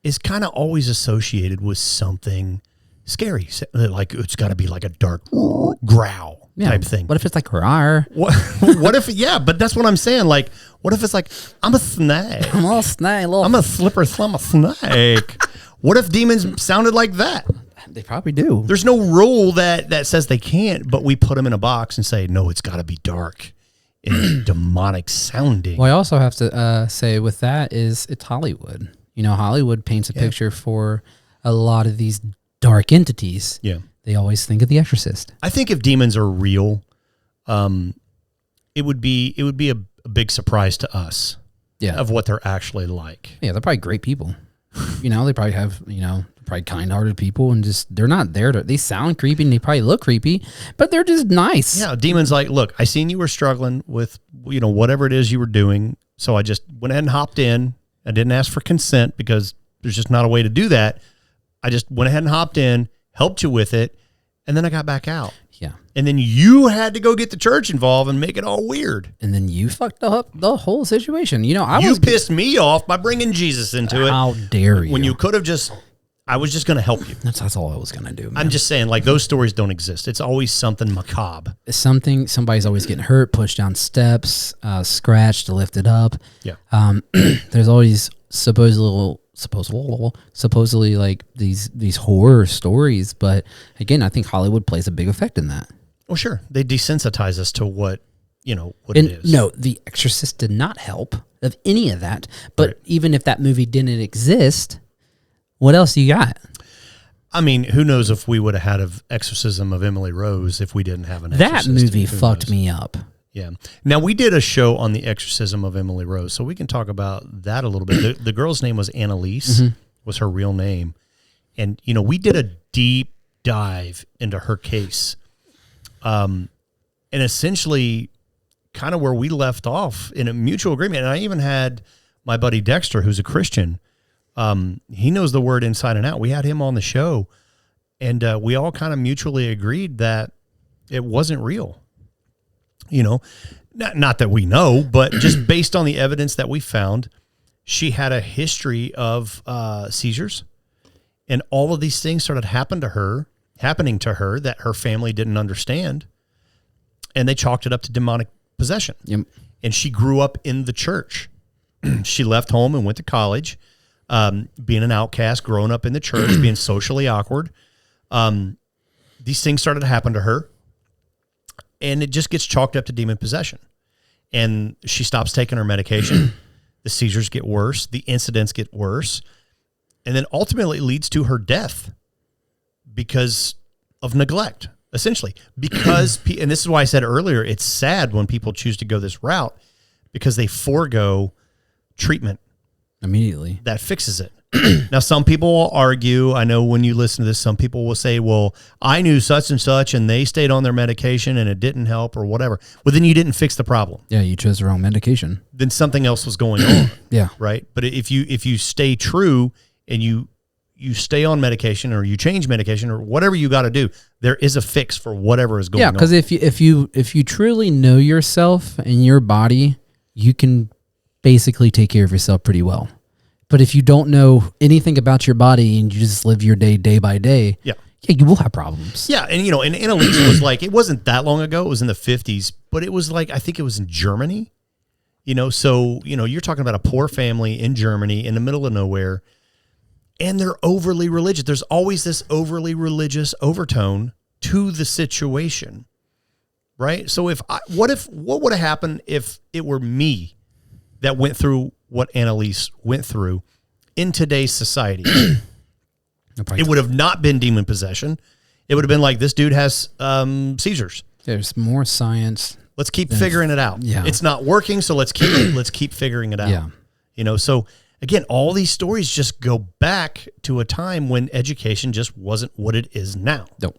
is kind of always associated with something scary. Like it's got to be like a dark growl type thing. What if it's like rawr? What if? Yeah, but that's what I'm saying. Like, what if it's like I'm a snake? I'm a snake. I'm a slipper slum a snake. What if demons sounded like that? They probably do. There's no rule that says they can't, but we put them in a box and say, no, it's got to be dark and demonic sounding. Well, I also have to say with that is it's Hollywood. Hollywood paints a picture for a lot of these dark entities. Yeah. They always think of The Exorcist. I think if demons are real, it would be a big surprise to us of what they're actually like. Yeah, they're probably great people. They probably have, probably kind-hearted people, and just they're not there to. They sound creepy and they probably look creepy, but they're just nice. Yeah, demons like, look, I seen you were struggling with whatever it is you were doing, so I just went ahead and hopped in. I didn't ask for consent because there's just not a way to do that. I just went ahead and hopped in, helped you with it, and then I got back out. Yeah. And then you had to go get the church involved and make it all weird. And then you fucked up the whole situation. You pissed me off by bringing Jesus into it. How dare you? When you could have I was just going to help you. That's all I was going to do, man. I'm just saying, like, those stories don't exist. It's always something macabre. Somebody's always getting hurt, pushed down steps, scratched, lifted up. Yeah. There's always supposedly like these horror stories, but again, I think Hollywood plays a big effect in that. Well, sure. They desensitize us to what it is. No, The Exorcist did not help of any of that. But even if that movie didn't exist, what else you got? I mean, who knows if we would have had an exorcism of Emily Rose if we didn't have an exorcist. That movie fucked me up. Yeah. Now, we did a show on the exorcism of Emily Rose, so we can talk about that a little bit. The girl's name was Annalise, was her real name. And, we did a deep dive into her case. And essentially kind of where we left off in a mutual agreement. And I even had my buddy Dexter, who's a Christian. He knows the word inside and out. We had him on the show, and we all kind of mutually agreed that it wasn't real. Not that we know, but just based on the evidence that we found, she had a history of seizures, and all of these things started happening to her that her family didn't understand, and they chalked it up to demonic possession. Yep. And she grew up in the church. She left home and went to college, being an outcast, growing up in the church, being socially awkward. These things started to happen to her, and it just gets chalked up to demon possession. And she stops taking her medication. The seizures get worse. The incidents get worse. And then ultimately it leads to her death because of neglect, essentially. Because, and this is why I said earlier, it's sad when people choose to go this route because they forego treatment immediately that fixes it. Now, some people will argue, I know when you listen to this, some people will say, well, I knew such and such and they stayed on their medication and it didn't help or whatever. Well, then you didn't fix the problem. Yeah, you chose the wrong medication. Then something else was going on. Yeah. Right? But if you stay true and you stay on medication or you change medication or whatever you got to do, there is a fix for whatever is going on. Yeah, because if you truly know yourself and your body, you can basically take care of yourself pretty well. But if you don't know anything about your body and you just live your day by day, yeah, you will have problems. Yeah, and and Annalise was like, it wasn't that long ago, it was in the 50s, but it was like, I think it was in Germany. So, you're talking about a poor family in Germany in the middle of nowhere, and they're overly religious. There's always this overly religious overtone to the situation. Right? So what would have happened if it were me that went through what Annalise went through in today's society? It would have not been demon possession. It would have been like, this dude has seizures. There's more science. Let's keep figuring it out. Yeah. It's not working, so let's keep figuring it out. Yeah. So again, all these stories just go back to a time when education just wasn't what it is now. Nope.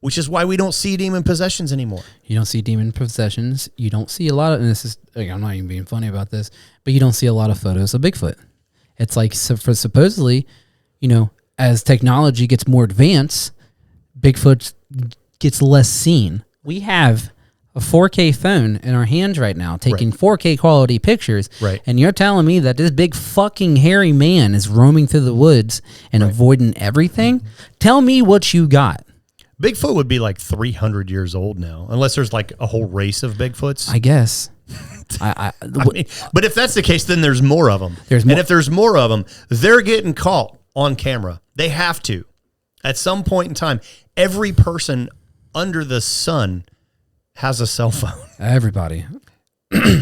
which is why we don't see demon possessions anymore. You don't see demon possessions. You don't see a lot of, and this is, like, I'm not even being funny about this, but you don't see a lot of photos of Bigfoot. It's like, for supposedly, as technology gets more advanced, Bigfoot gets less seen. We have a 4K phone in our hands right now taking 4K quality pictures. Right. And you're telling me that this big fucking hairy man is roaming through the woods and avoiding everything? Tell me what you got. Bigfoot would be like 300 years old now, unless there's like a whole race of Bigfoots. I guess. I mean, but if that's the case, then there's more of them. And if there's more of them, they're getting caught on camera. They have to. At some point in time, every person under the sun has a cell phone. Everybody.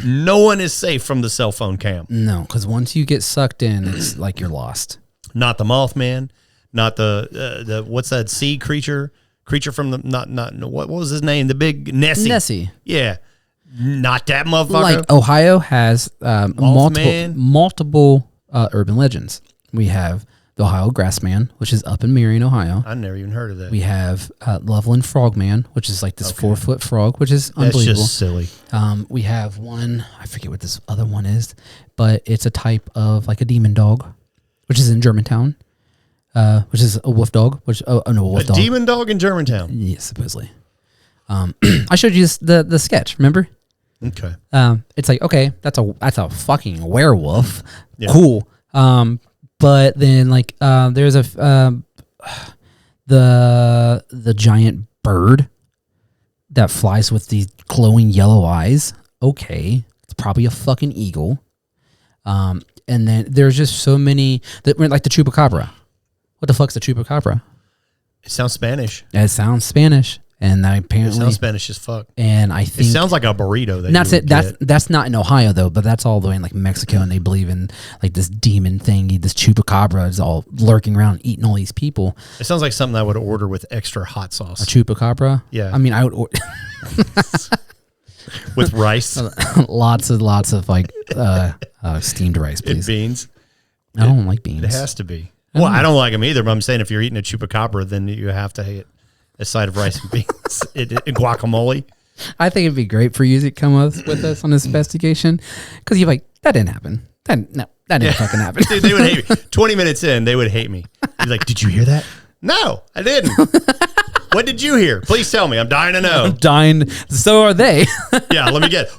No one is safe from the cell phone cam. No, because once you get sucked in, it's like you're lost. Not the Mothman, not the what's that sea creature from the not what was his name? The big Nessie. Yeah. Not that motherfucker. Like Ohio has multiple urban legends. We have the Ohio Grassman, which is up in Marion, Ohio. I never even heard of that. We have Loveland Frogman, which is like this 4-foot frog, which is unbelievable. That's just silly. We have one, I forget what this other one is, but it's a type of like a demon dog, which is in Germantown, which is a wolf dog. A demon dog in Germantown. Yes, supposedly. I showed you the sketch. Remember? Okay. It's like, okay, that's a fucking werewolf. Yeah. Cool. But then like there's the giant bird that flies with these glowing yellow eyes. Okay, it's probably a fucking eagle. And then there's just so many that like the chupacabra. What the fuck's the chupacabra? It sounds Spanish. It sounds Spanish. And apparently, it sounds Spanish as fuck. And I think it sounds like a burrito. That's not in Ohio though, but that's all the way in like Mexico, and they believe in like this demon thing. This chupacabra is all lurking around eating all these people. It sounds like something I would order with extra hot sauce. A chupacabra? Yeah. I mean, I would order with rice. lots of like steamed rice, please. And beans. I don't like beans. It has to be. Well, I don't like them either. But I'm saying if you're eating a chupacabra, then you have to hate a side of rice and beans, guacamole. I think it'd be great for you to come with us on this investigation, because you're like, that didn't happen. That didn't fucking happen. Dude, they would hate me. 20 minutes in, they would hate me. You're like, did you hear that? No, I didn't. What did you hear? Please tell me. I'm dying to know. I'm dying. So are they. Yeah, let me get.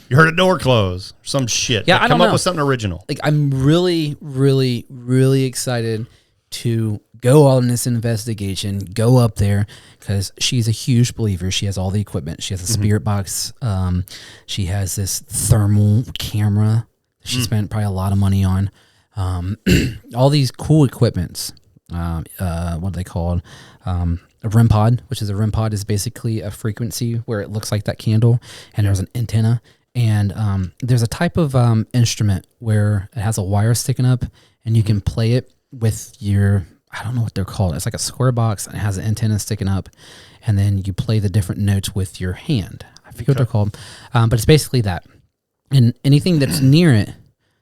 You heard a door close. Some shit. Yeah, like, I don't come up know. with something original. Like, I'm really, really, really excited to go on this investigation, go up there, because she's a huge believer. She has all the equipment. She has a spirit box. She has this thermal camera that she spent probably a lot of money on. All these cool equipments. What are they called? A REM pod, which is a REM pod is basically a frequency where it looks like that candle, and there's an antenna. And there's a type of instrument where it has a wire sticking up, and you can play it with your, I don't know what they're called. It's like a square box, and it has an antenna sticking up, and then you play the different notes with your hand. I forget what they're called, but it's basically that. And anything that's near it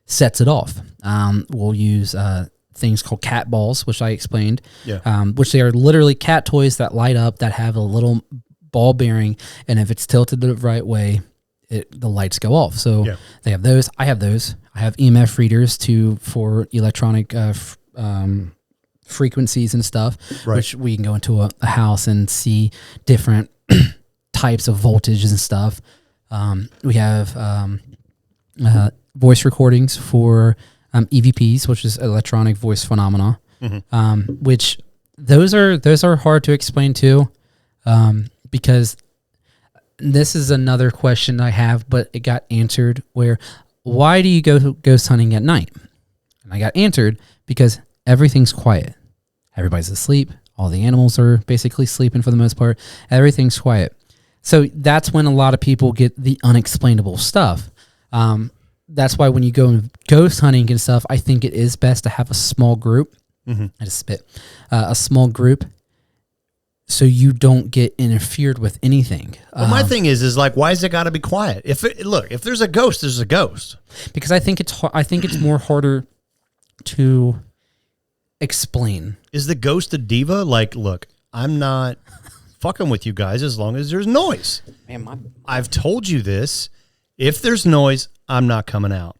sets it off. We'll use things called cat balls, which I explained, which they are literally cat toys that light up, that have a little ball bearing, and if it's tilted the right way, the lights go off. So they have those. I have those. I have EMF readers for electronic frequencies and stuff, which we can go into a house and see different types of voltages and stuff. We have voice recordings for EVPs, which is electronic voice phenomena, which those are hard to explain too, because this is another question I have, but it got answered where, why do you go ghost hunting at night? And I got answered because everything's quiet. Everybody's asleep. All the animals are basically sleeping for the most part. Everything's quiet. So that's when a lot of people get the unexplainable stuff. That's why when you go ghost hunting and stuff, I think it is best to have a small group. I just spit. A small group, so you don't get interfered with anything. Well, my thing is like, why is it got to be quiet? If there's a ghost, there's a ghost. Because I think it's more harder to explain. Is the ghost a diva? Like, look, I'm not fucking with you guys as long as there's noise. Man, I've told you this. If there's noise, I'm not coming out.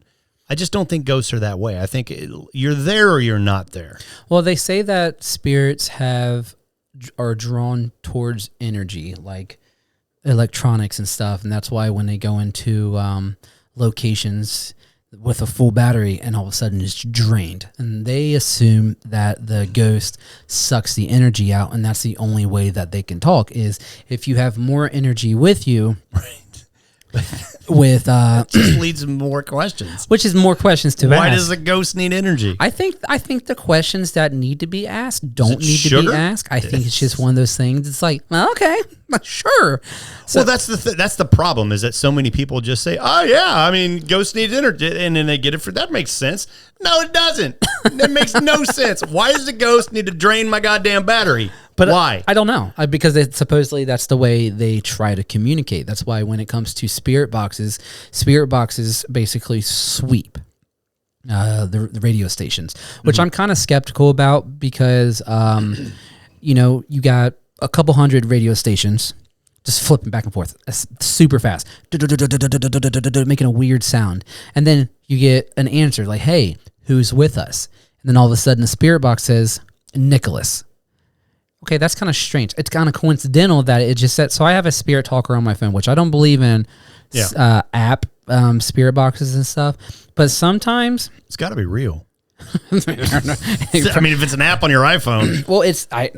I just don't think ghosts are that way. I think you're there or you're not there. Well, they say that spirits are drawn towards energy, like electronics and stuff, and that's why when they go into locations with a full battery and all of a sudden it's drained, and they assume that the ghost sucks the energy out, and that's the only way that they can talk is if you have more energy with you. Right. With just leads to more questions. Which is more questions to ask. Why does a ghost need energy? I think the questions that need to be asked don't need to be asked. I think it's just one of those things. It's like, well, okay, sure. So, well, that's the problem is that so many people just say, oh yeah, I mean, ghosts need energy, and then they get it for that makes sense. No, it doesn't. That makes no sense. Why does the ghost need to drain my goddamn battery? But why? I don't know. Because supposedly that's the way they try to communicate. That's why when it comes to spirit boxes basically sweep the radio stations, which I'm kind of skeptical about because, you got a couple hundred radio stations just flipping back and forth super fast, making a weird sound. And then you get an answer like, hey, who's with us? And then all of a sudden the spirit box says, Nicholas. Okay, that's kind of strange. It's kind of coincidental that it just said. So I have a spirit talker on my phone, which I don't believe in app spirit boxes and stuff. But sometimes it's got to be real. I mean, if it's an app on your iPhone, well, it's a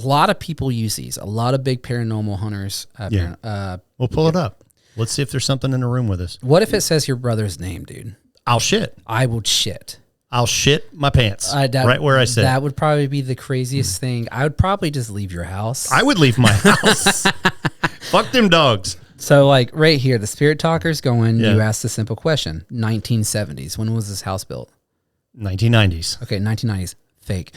lot of people use these. A lot of big paranormal hunters. We'll pull it up. Let's see if there's something in the room with us. What if it says your brother's name, dude? I'll shit. I will shit. I'll shit my pants right where I sit. That would probably be the craziest thing. I would probably just leave your house. I would leave my house. Fuck them dogs. So, like, right here, the spirit talker's going, you asked a simple question. 1970s. When was this house built? 1990s. Okay, 1990s. Fake.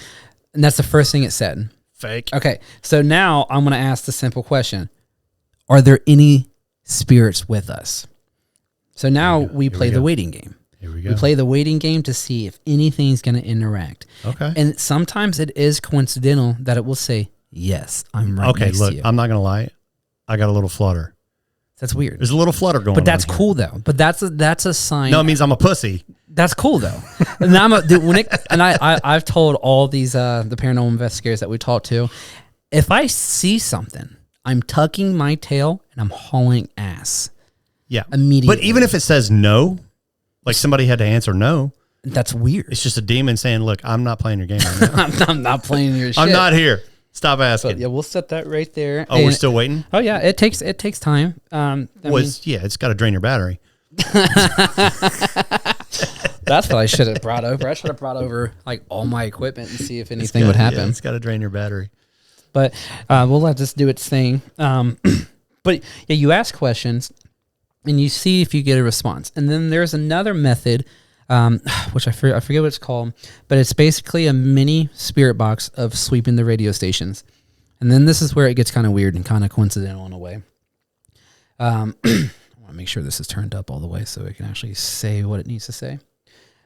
And that's the first thing it said. Fake. Okay, so now I'm going to ask the simple question. Are there any spirits with us? So now we play the waiting game. Here we go. We play the waiting game to see if anything's going to interact. Okay. And sometimes it is coincidental that it will say, yes, I'm right next to you. I'm not going to lie. I got a little flutter. That's weird. There's a little flutter going on. But that's cool, though. But that's a sign. No, it means I'm a pussy. That's cool, though. And I've told all these the paranormal investigators that we talked to, if I see something, I'm tucking my tail and I'm hauling ass. Yeah. Immediately. But even if it says no, like somebody had to answer no. That's weird. It's just a demon saying, look, I'm not playing your game right now. I'm not playing your shit. I'm not here. Stop asking. So, yeah, we'll set that right there. Oh, we're still waiting? Oh, yeah. It takes time. It's got to drain your battery. That's what I should have brought over. I should have brought over like all my equipment and see if anything would happen. Yeah, it's got to drain your battery. But we'll let this do its thing. But yeah, you ask questions and you see if you get a response. And then there's another method, which I forget what it's called, but it's basically a mini spirit box of sweeping the radio stations. And then this is where it gets kind of weird and kind of coincidental in a way. I want to make sure this is turned up all the way so it can actually say what it needs to say.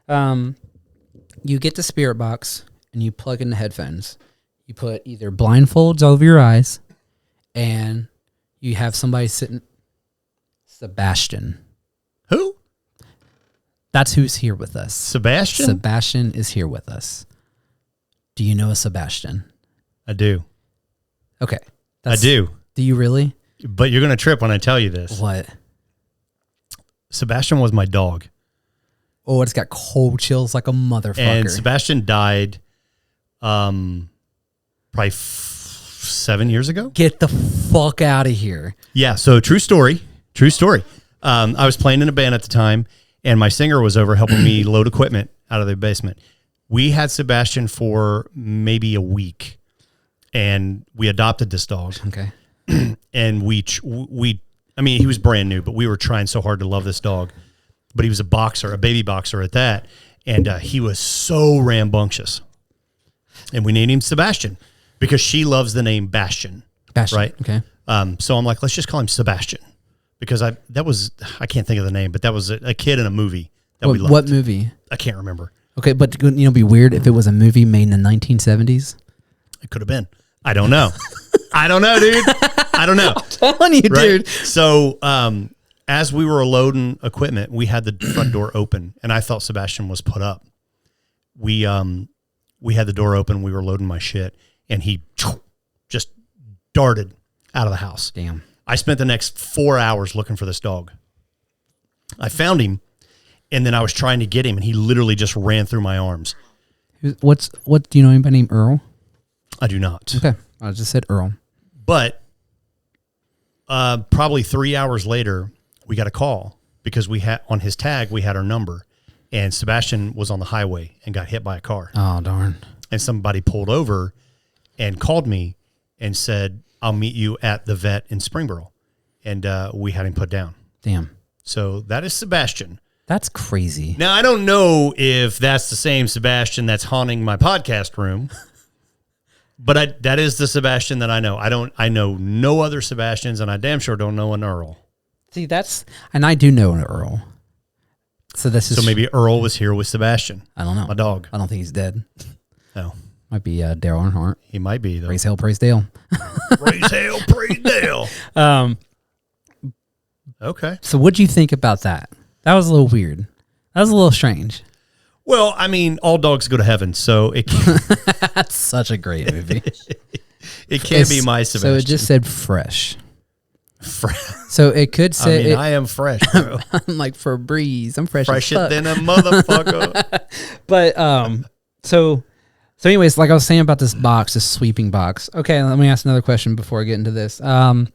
You get the spirit box and you plug in the headphones. You put either blindfolds over your eyes and you have somebody sitting. Sebastian. Who? That's who's here with us. Sebastian? Sebastian is here with us. Do you know a Sebastian? I do. Okay. I do. Do you really? But you're going to trip when I tell you this. What? Sebastian was my dog. Oh, it's got cold chills like a motherfucker. And Sebastian died probably 7 years ago. Get the fuck out of here. Yeah, so true story. I was playing in a band at the time, and my singer was over helping me load equipment out of the basement. We had Sebastian for maybe a week, and we adopted this dog. Okay. And he was brand new, but we were trying so hard to love this dog. But he was a boxer, a baby boxer at that, and he was so rambunctious. And we named him Sebastian because she loves the name Bastion. Bastion, right? Okay. So I'm like, let's just call him Sebastian because I can't think of the name, but that was a kid in a movie that we loved. What movie? I can't remember. Okay, but it'd be weird if it was a movie made in the 1970s. It could have been. I don't know. I don't know, dude. I don't know. I'm telling you, Right? dude. So, as we were loading equipment, we had the front door open, and I thought Sebastian was put up. We had the door open. We were loading my shit, and he just darted out of the house. Damn. I spent the next 4 hours looking for this dog. I found him, and then I was trying to get him, and he literally just ran through my arms. What do you know anybody named Earl? I do not. Okay. I just said Earl. But probably 3 hours later, we got a call because we had on his tag, we had our number, and Sebastian was on the highway and got hit by a car. Oh, darn. And somebody pulled over and called me and said, I'll meet you at the vet in Springboro. And we had him put down. Damn. So that is Sebastian. That's crazy. Now, I don't know if that's the same Sebastian that's haunting my podcast room, but that is the Sebastian that I know. I know no other Sebastians, and I damn sure don't know an Earl. See, and I do know an Earl. So So maybe Earl was here with Sebastian. I don't know. My dog. I don't think he's dead. No. Might be Dale Earnhardt. He might be, though. Praise hell, praise Dale. Praise hell, praise Dale. Okay. So what'd you think about that? That was a little weird. That was a little strange. Well, I mean, all dogs go to heaven, so it That's such a great movie. it can't be my Sebastian. So it just said fresh. Fresh. So it could say... I am fresh, bro. I'm like Febreze. I'm fresh as Fresher fuck. than a motherfucker. But, so anyways, like I was saying about this box, this sweeping box. Okay, let me ask another question before I get into this. What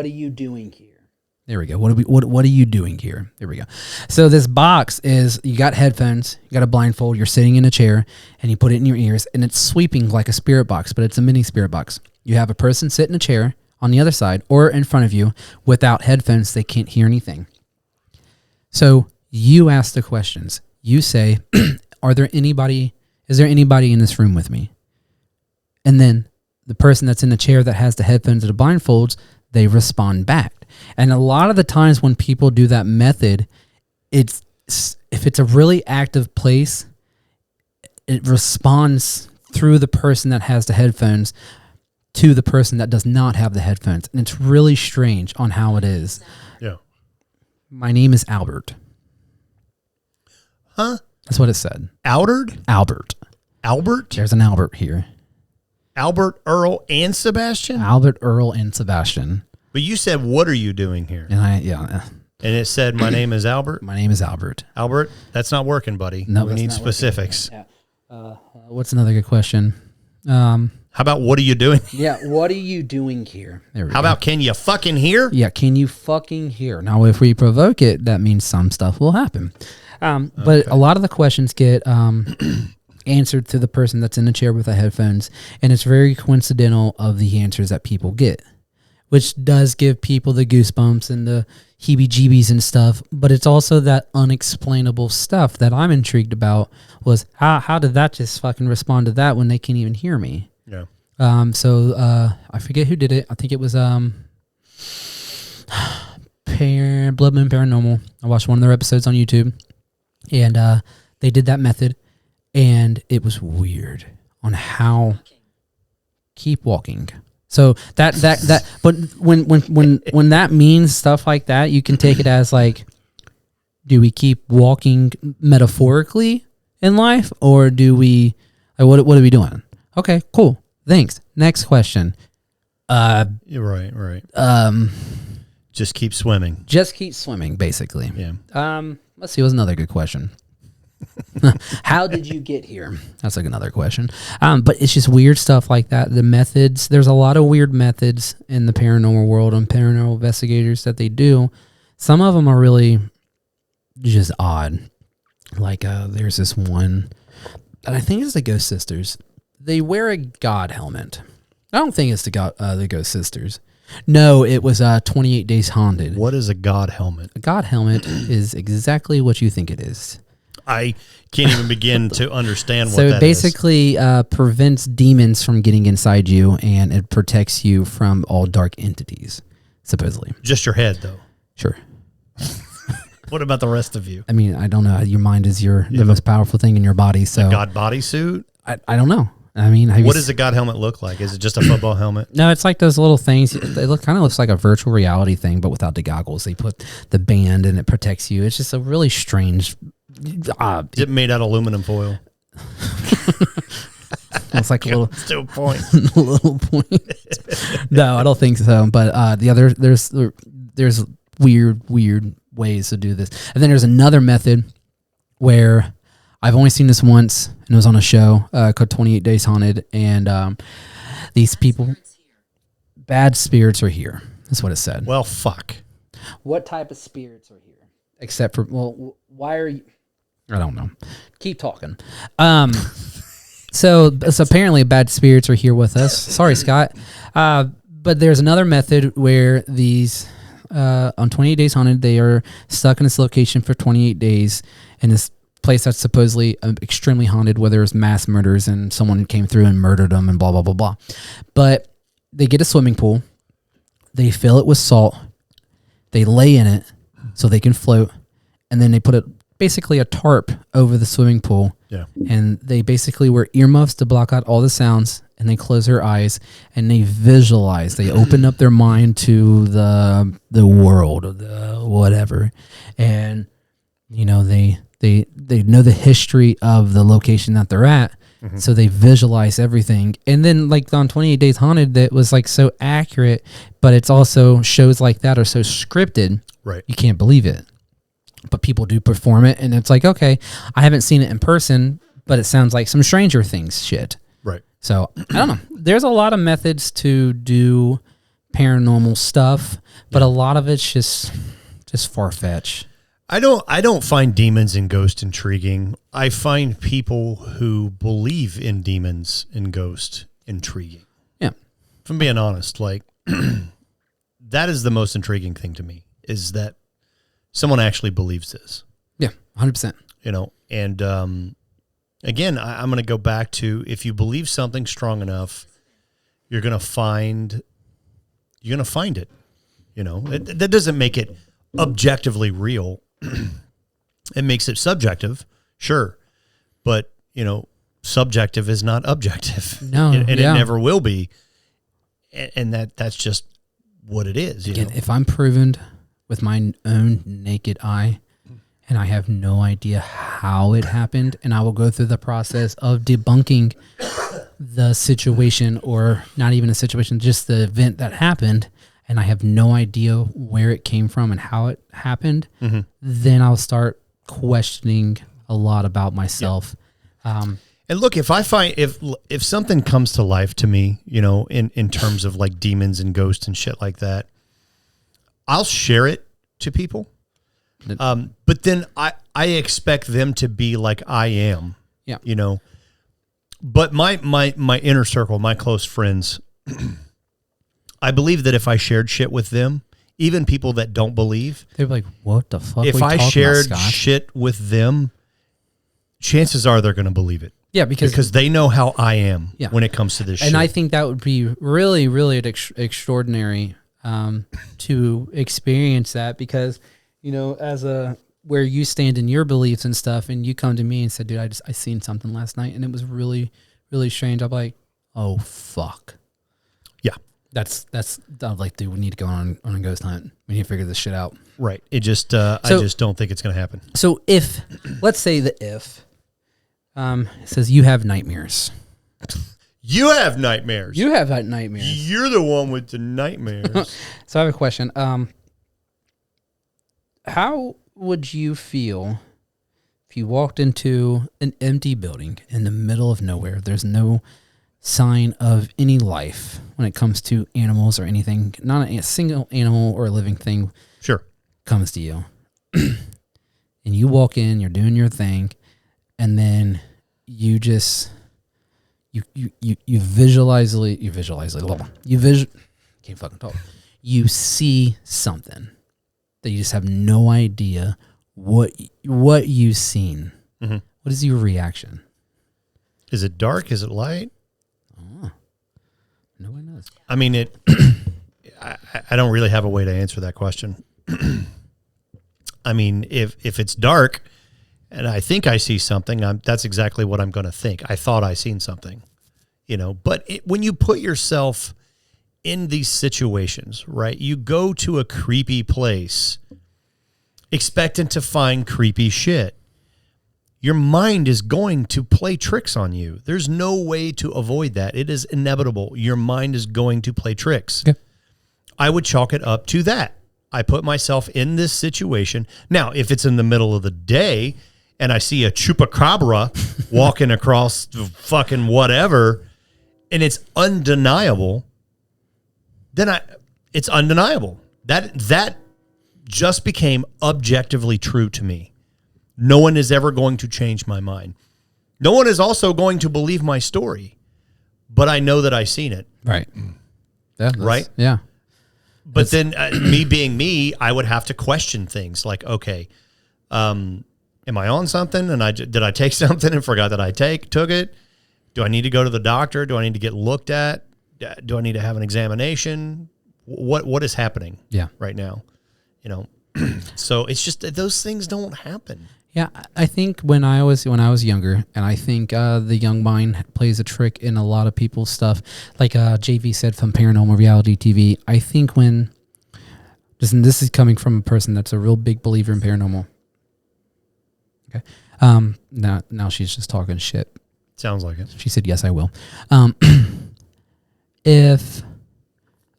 are you doing here? There we go. What are you doing here? There we go. So this box is, you got headphones, you got a blindfold, you're sitting in a chair, and you put it in your ears, and it's sweeping like a spirit box, but it's a mini spirit box. You have a person sit in a chair on the other side or in front of you without headphones. They can't hear anything. So you ask the questions. You say, is there anybody in this room with me? And then the person that's in the chair that has the headphones or the blindfolds, they respond back. And a lot of the times when people do that method, if it's a really active place, it responds through the person that has the headphones to the person that does not have the headphones. And it's really strange on how it is. Yeah. My name is Albert. Huh? That's what it said. Albert? Albert? There's an Albert here. Albert, Earl, and Sebastian? Albert, Earl, and Sebastian. But you said, what are you doing here? And And it said, my name is Albert? My name is Albert. Albert, that's not working, buddy. No, we need specifics. Yeah. What's another good question? How about, what are you doing? Yeah, what are you doing here? There we How go. about, can you fucking hear? Yeah, can you fucking hear? Now, if we provoke it, that means some stuff will happen. But a lot of the questions get answered to the person that's in the chair with the headphones, and it's very coincidental of the answers that people get, which does give people the goosebumps and the heebie-jeebies and stuff, but it's also that unexplainable stuff that I'm intrigued about was how did that just fucking respond to that when they can't even hear me? Yeah. So I forget who did it. I think it was Blood Moon Paranormal. I watched one of their episodes on YouTube, and they did that method, and it was weird on how keep walking. So that but when that means stuff like that, you can take it as like, do we keep walking metaphorically in life, or do we what are we doing? Okay, cool. Thanks. Next question. You're right. Just keep swimming. Just keep swimming, basically. Yeah. Let's see. What's another good question? How did you get here? That's like another question. But it's just weird stuff like that. The methods, there's a lot of weird methods in the paranormal world and paranormal investigators that they do. Some of them are really just odd. Like there's this one, and I think it's the Ghost Sisters. They wear a god helmet. I don't think it's the Ghost Sisters. No, it was 28 Days Haunted. What is a god helmet? A god helmet is exactly what you think it is. I can't even begin to understand what that is. So it basically prevents demons from getting inside you, and it protects you from all dark entities, supposedly. Just your head, though. Sure. What about the rest of you? I mean, I don't know. Your mind is the most powerful thing in your body. So a god bodysuit? I don't know. I mean, what does the God helmet look like? Is it just a football helmet? No, it's like those little things. It kind of looks like a virtual reality thing, but without the goggles. They put the band and it protects you. It's just a really strange. Is it made out of aluminum foil? It's like a little, still point. a little point. No, I don't think so. But there's weird ways to do this. And then there's another method where I've only seen this once, and it was on a show called 28 Days Haunted, and these people, bad spirits are here. That's what it said. Well, fuck. What type of spirits are here? Except for, well, why are you? I don't know. Keep talking. So apparently bad spirits are here with us. Sorry, Scott. But there's another method where these, on 28 Days Haunted, they are stuck in this location for 28 days in this place that's supposedly extremely haunted, where there's mass murders and someone came through and murdered them and blah, blah, blah, blah. But they get a swimming pool. They fill it with salt. They lay in it so they can float. And then they put basically a tarp over the swimming pool. Yeah. And they basically wear earmuffs to block out all the sounds, and they close their eyes and they visualize. They open up their mind to the world or the whatever. And, you know, they know the history of the location that they're at. Mm-hmm. So they visualize everything. And then like on 28 Days Haunted, that was like so accurate, but it's also shows like that are so scripted. Right. You can't believe it. But people do perform it, and it's like, okay, I haven't seen it in person, but it sounds like some Stranger Things shit. Right. So I don't know. There's a lot of methods to do paranormal stuff, but a lot of it's just far-fetched. I don't find demons and ghosts intriguing. I find people who believe in demons and ghosts intriguing. Yeah. If I'm being honest, like that is the most intriguing thing to me, is that someone actually believes this. Yeah, 100%. You know, and again, I'm going to go back to, if you believe something strong enough, you're going to find it. You know, that doesn't make it objectively real. It makes it subjective, sure, but you know, subjective is not objective. No, and it never will be. And that's just what it is. You know? If I'm proven with my own naked eye, and I have no idea how it happened, and I will go through the process of debunking the situation, or not even a situation, just the event that happened, and I have no idea where it came from and how it happened, then I'll start questioning a lot about myself. Yeah. And look, if I find, if something comes to life to me, you know, in terms of like demons and ghosts and shit like that, I'll share it to people. But then I expect them to be like I am. Yeah. You know. But my inner circle, my close friends, I believe that if I shared shit with them, even people that don't believe, they're like, "What the fuck?" If I shared shit with them, chances are they're going to believe it. Yeah, because they know how I am when it comes to this shit. And I think that would be really, really extraordinary to experience that, because, you know, where you stand in your beliefs and stuff, and you come to me and said, dude, I seen something last night and it was really, really strange. I'm like, oh, fuck. Yeah. I'm like, dude, we need to go on a ghost hunt. We need to figure this shit out. Right. It just, I just don't think it's going to happen. So let's say it says you have nightmares. You have nightmares. You have had nightmares. You're the one with the nightmares. So I have a question. How would you feel if you walked into an empty building in the middle of nowhere? There's no sign of any life when it comes to animals or anything. Not a single animal or living thing comes to you. And you walk in, you're doing your thing, and then you just can't fucking talk. You see something that you just have no idea what you've seen. Mm-hmm. What is your reaction? Is it dark? Is it light? Oh, no one knows. I mean, I don't really have a way to answer that question. I mean, if it's dark and I think I see something, that's exactly what I'm going to think. I thought I seen something, but when you put yourself in these situations, right, you go to a creepy place expecting to find creepy shit. Your mind is going to play tricks on you. There's no way to avoid that. It is inevitable. Your mind is going to play tricks. Okay. I would chalk it up to that. I put myself in this situation. Now, if it's in the middle of the day and I see a chupacabra walking across the fucking whatever, and it's undeniable, then it's undeniable. That just became objectively true to me. No one is ever going to change my mind. No one is also going to believe my story, but I know that I seen it. Right. Yeah, right? Yeah. But then me being me, I would have to question things like, okay, am I on something? And did I take something and forgot that I took it? Do I need to go to the doctor? Do I need to get looked at? Do I need to have an examination? What is happening right now? So it's just that those things don't happen. Yeah, I think when I was younger, and I think the young mind plays a trick in a lot of people's stuff. Like JV said from Paranormal Reality TV, I think this is coming from a person that's a real big believer in paranormal. Okay, now she's just talking shit. Sounds like it. She said, "Yes, I will." If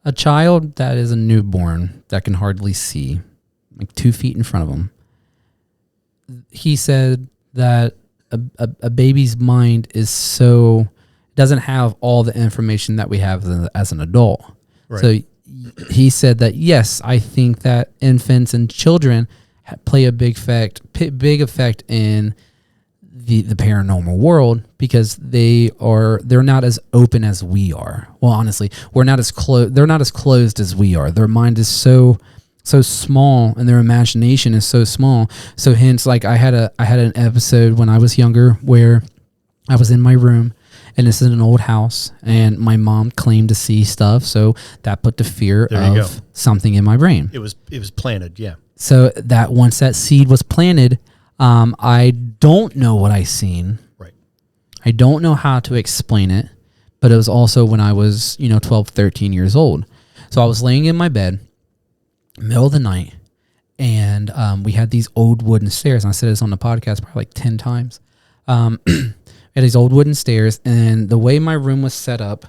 a child that is a newborn that can hardly see, like 2 feet in front of them, he said that a baby's mind doesn't have all the information that we have as an adult. Right. So he said that, yes, I think that infants and children play a big effect in the paranormal world because they're not as open as we are. Well, honestly, they're not as closed as we are. Their mind is so small and their imagination is so small. So hence, like I had an episode when I was younger where I was in my room, and this is an old house, and my mom claimed to see stuff. So that put the fear of something in my brain. It was planted. Yeah. So that once that seed was planted, I don't know what I seen. Right. I don't know how to explain it, but it was also when I was, 12, 13 years old. So I was laying in my bed, middle of the night, and we had these old wooden stairs, and I said this on the podcast probably like 10 times. We had these old wooden stairs, and the way my room was set up,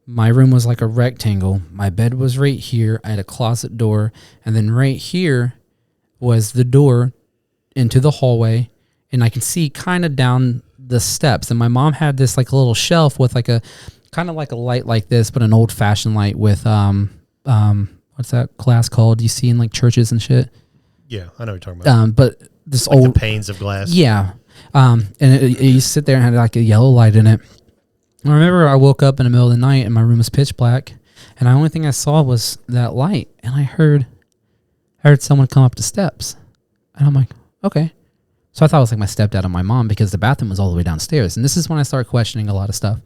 my room was like a rectangle. My bed was right here. I had a closet door, and then right here was the door into the hallway, and I can see kind of down the steps. And my mom had this like a little shelf with like a kind of like a light like this, but an old-fashioned light with what's that glass called? You see in like churches and shit. Yeah, I know what you're talking about. But this like old the panes of glass. Yeah, and you sit there and had like a yellow light in it. I remember I woke up in the middle of the night and my room was pitch black, and the only thing I saw was that light, and I heard someone come up the steps, and I'm like, okay. So I thought it was like my stepdad and my mom because the bathroom was all the way downstairs, and this is when I started questioning a lot of stuff.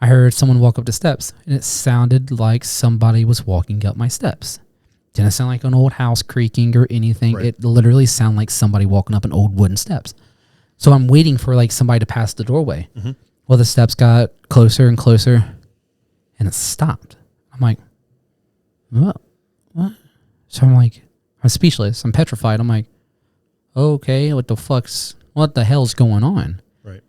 I heard someone walk up the steps, and it sounded like somebody was walking up my steps. Didn't sound like an old house creaking or anything. Right. It literally sounded like somebody walking up an old wooden steps. So I'm waiting for like somebody to pass the doorway. Mm-hmm. Well, the steps got closer and closer, and it stopped. I'm like, what? So I'm speechless. I'm petrified. I'm like, okay, what the hell's going on? Right.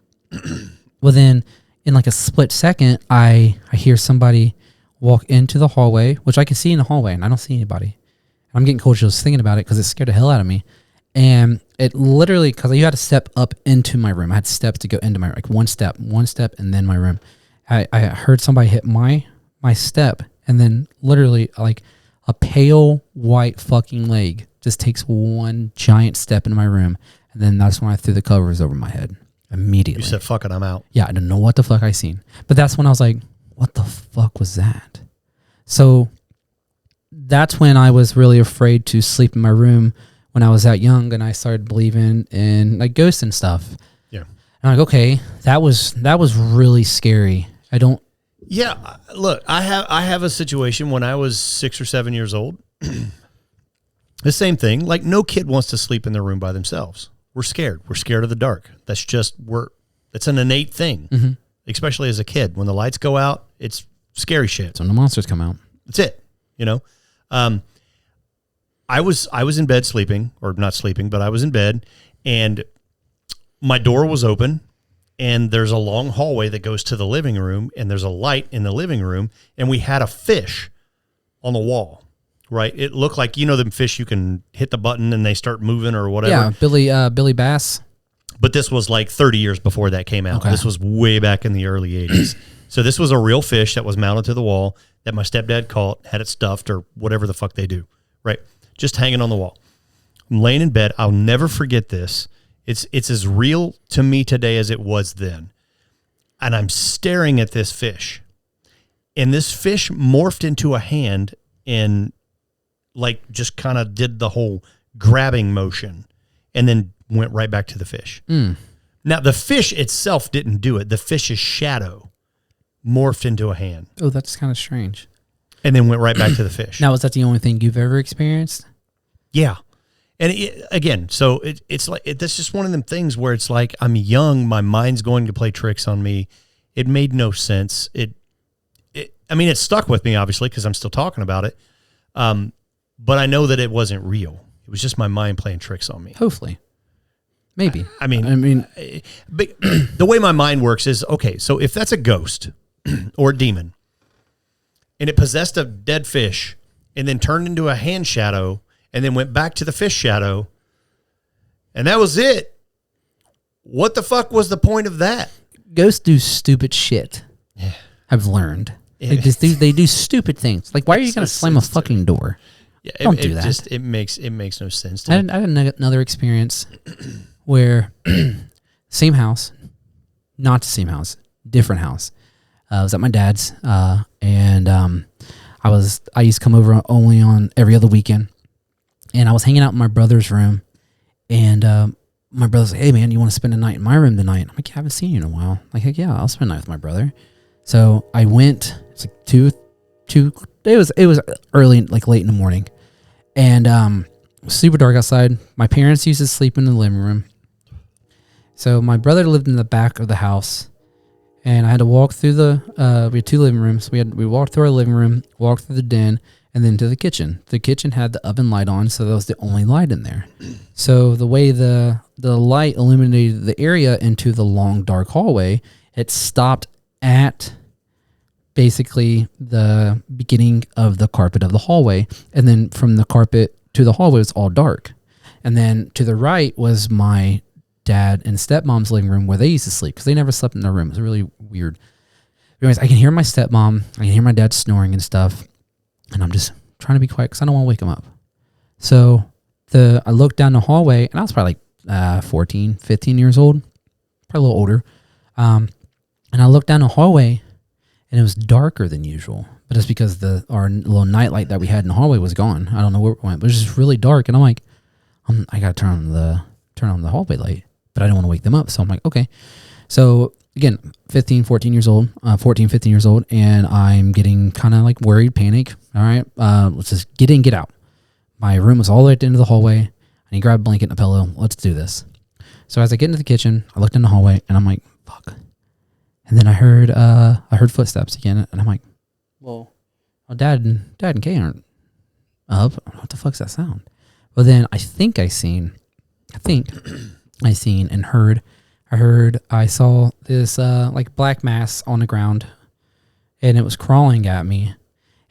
Well, then in like a split second, I hear somebody walk into the hallway, which I can see in the hallway, and I don't see anybody. I'm getting cold just thinking about it because it scared the hell out of me. And it literally, because you had to step up into my room. I had steps to go into my room, like one step, and then my room. I heard somebody hit my step, and then literally like a pale white fucking leg just takes one giant step into my room. And then that's when I threw the covers over my head immediately. You said, fuck it, I'm out. Yeah, I don't know what the fuck I seen. But that's when I was like, what the fuck was that? So that's when I was really afraid to sleep in my room when I was that young, and I started believing in like ghosts and stuff. Yeah. And I'm like, okay, that was really scary. Yeah, look, I have a situation when I was 6 or 7 years old. The same thing. Like, no kid wants to sleep in their room by themselves, we're scared. We're scared of the dark. It's an innate thing, especially as a kid. When the lights go out, it's scary shit. That's when the monsters come out. That's it. I was in bed sleeping, or not sleeping, but I was in bed, and my door was open, and there's a long hallway that goes to the living room, and there's a light in the living room, and we had a fish on the wall, right? It looked like, them fish you can hit the button and they start moving or whatever. Yeah, Billy Bass. But this was like 30 years before that came out. Okay. This was way back in the early 80s. So this was a real fish that was mounted to the wall that my stepdad caught, had it stuffed or whatever the fuck they do, right? Just hanging on the wall. I'm laying in bed. I'll never forget this. It's as real to me today as it was then. And I'm staring at this fish. And this fish morphed into a hand and like just kind of did the whole grabbing motion and then went right back to the fish. Now, the fish itself didn't do it. The fish's shadow morphed into a hand. Oh, that's kind of strange. And then went right back to the fish. Now, is that the only thing you've ever experienced? Yeah. And it's like, that's just one of them things where it's like, I'm young, my mind's going to play tricks on me. It made no sense. It stuck with me, obviously, because I'm still talking about it. But I know that it wasn't real. It was just my mind playing tricks on me. Hopefully. Maybe. But the way my mind works is, okay, so if that's a ghost or a demon, and it possessed a dead fish, and then turned into a hand shadow, and then went back to the fish shadow, and that was it, what the fuck was the point of that? Ghosts do stupid shit. Yeah. I've learned. They do stupid things. Like, why are you going to slam a fucking door? Yeah, Don't do that. It makes no sense to me. I had another experience where same house, not the same house, different house. I was at my dad's, and I used to come over only on every other weekend, and I was hanging out in my brother's room, and my brother's like, "Hey man, you want to spend the night in my room tonight?" I'm like, "I haven't seen you in a while." I'm like, "Heck yeah, I'll spend the night with my brother." So I went. It's like two. It was early, like late in the morning, and it was super dark outside. My parents used to sleep in the living room, so my brother lived in the back of the house. And I had to walk through we had two living rooms. We walked through our living room, walked through the den, and then to the kitchen. The kitchen had the oven light on, so that was the only light in there. So the way the light illuminated the area into the long, dark hallway, it stopped at basically the beginning of the carpet of the hallway. And then from the carpet to the hallway was all dark. And then to the right was my dad and stepmom's living room where they used to sleep because they never slept in their room. It was really weird. Anyways, I can hear my stepmom. I can hear my dad snoring and stuff. And I'm just trying to be quiet because I don't want to wake him up. So I looked down the hallway, and I was probably like 14, 15 years old. Probably a little older. And I looked down the hallway, and it was darker than usual. But it's because our little night light that we had in the hallway was gone. I don't know where it went, but it was just really dark. And I'm like, I got to turn on the hallway light. But I don't want to wake them up. So I'm like, okay. So again, 14 years old, and I'm getting kind of like worried, panic. All right, let's just get in, get out. My room was all the way at the end of the hallway. I need to grab a blanket and a pillow. Let's do this. So as I get into the kitchen, I looked in the hallway, and I'm like, fuck. And then I heard footsteps again, and I'm like, well, Dad and Kay aren't up. What the fuck's that sound? Well, then I saw this like black mass on the ground, and it was crawling at me.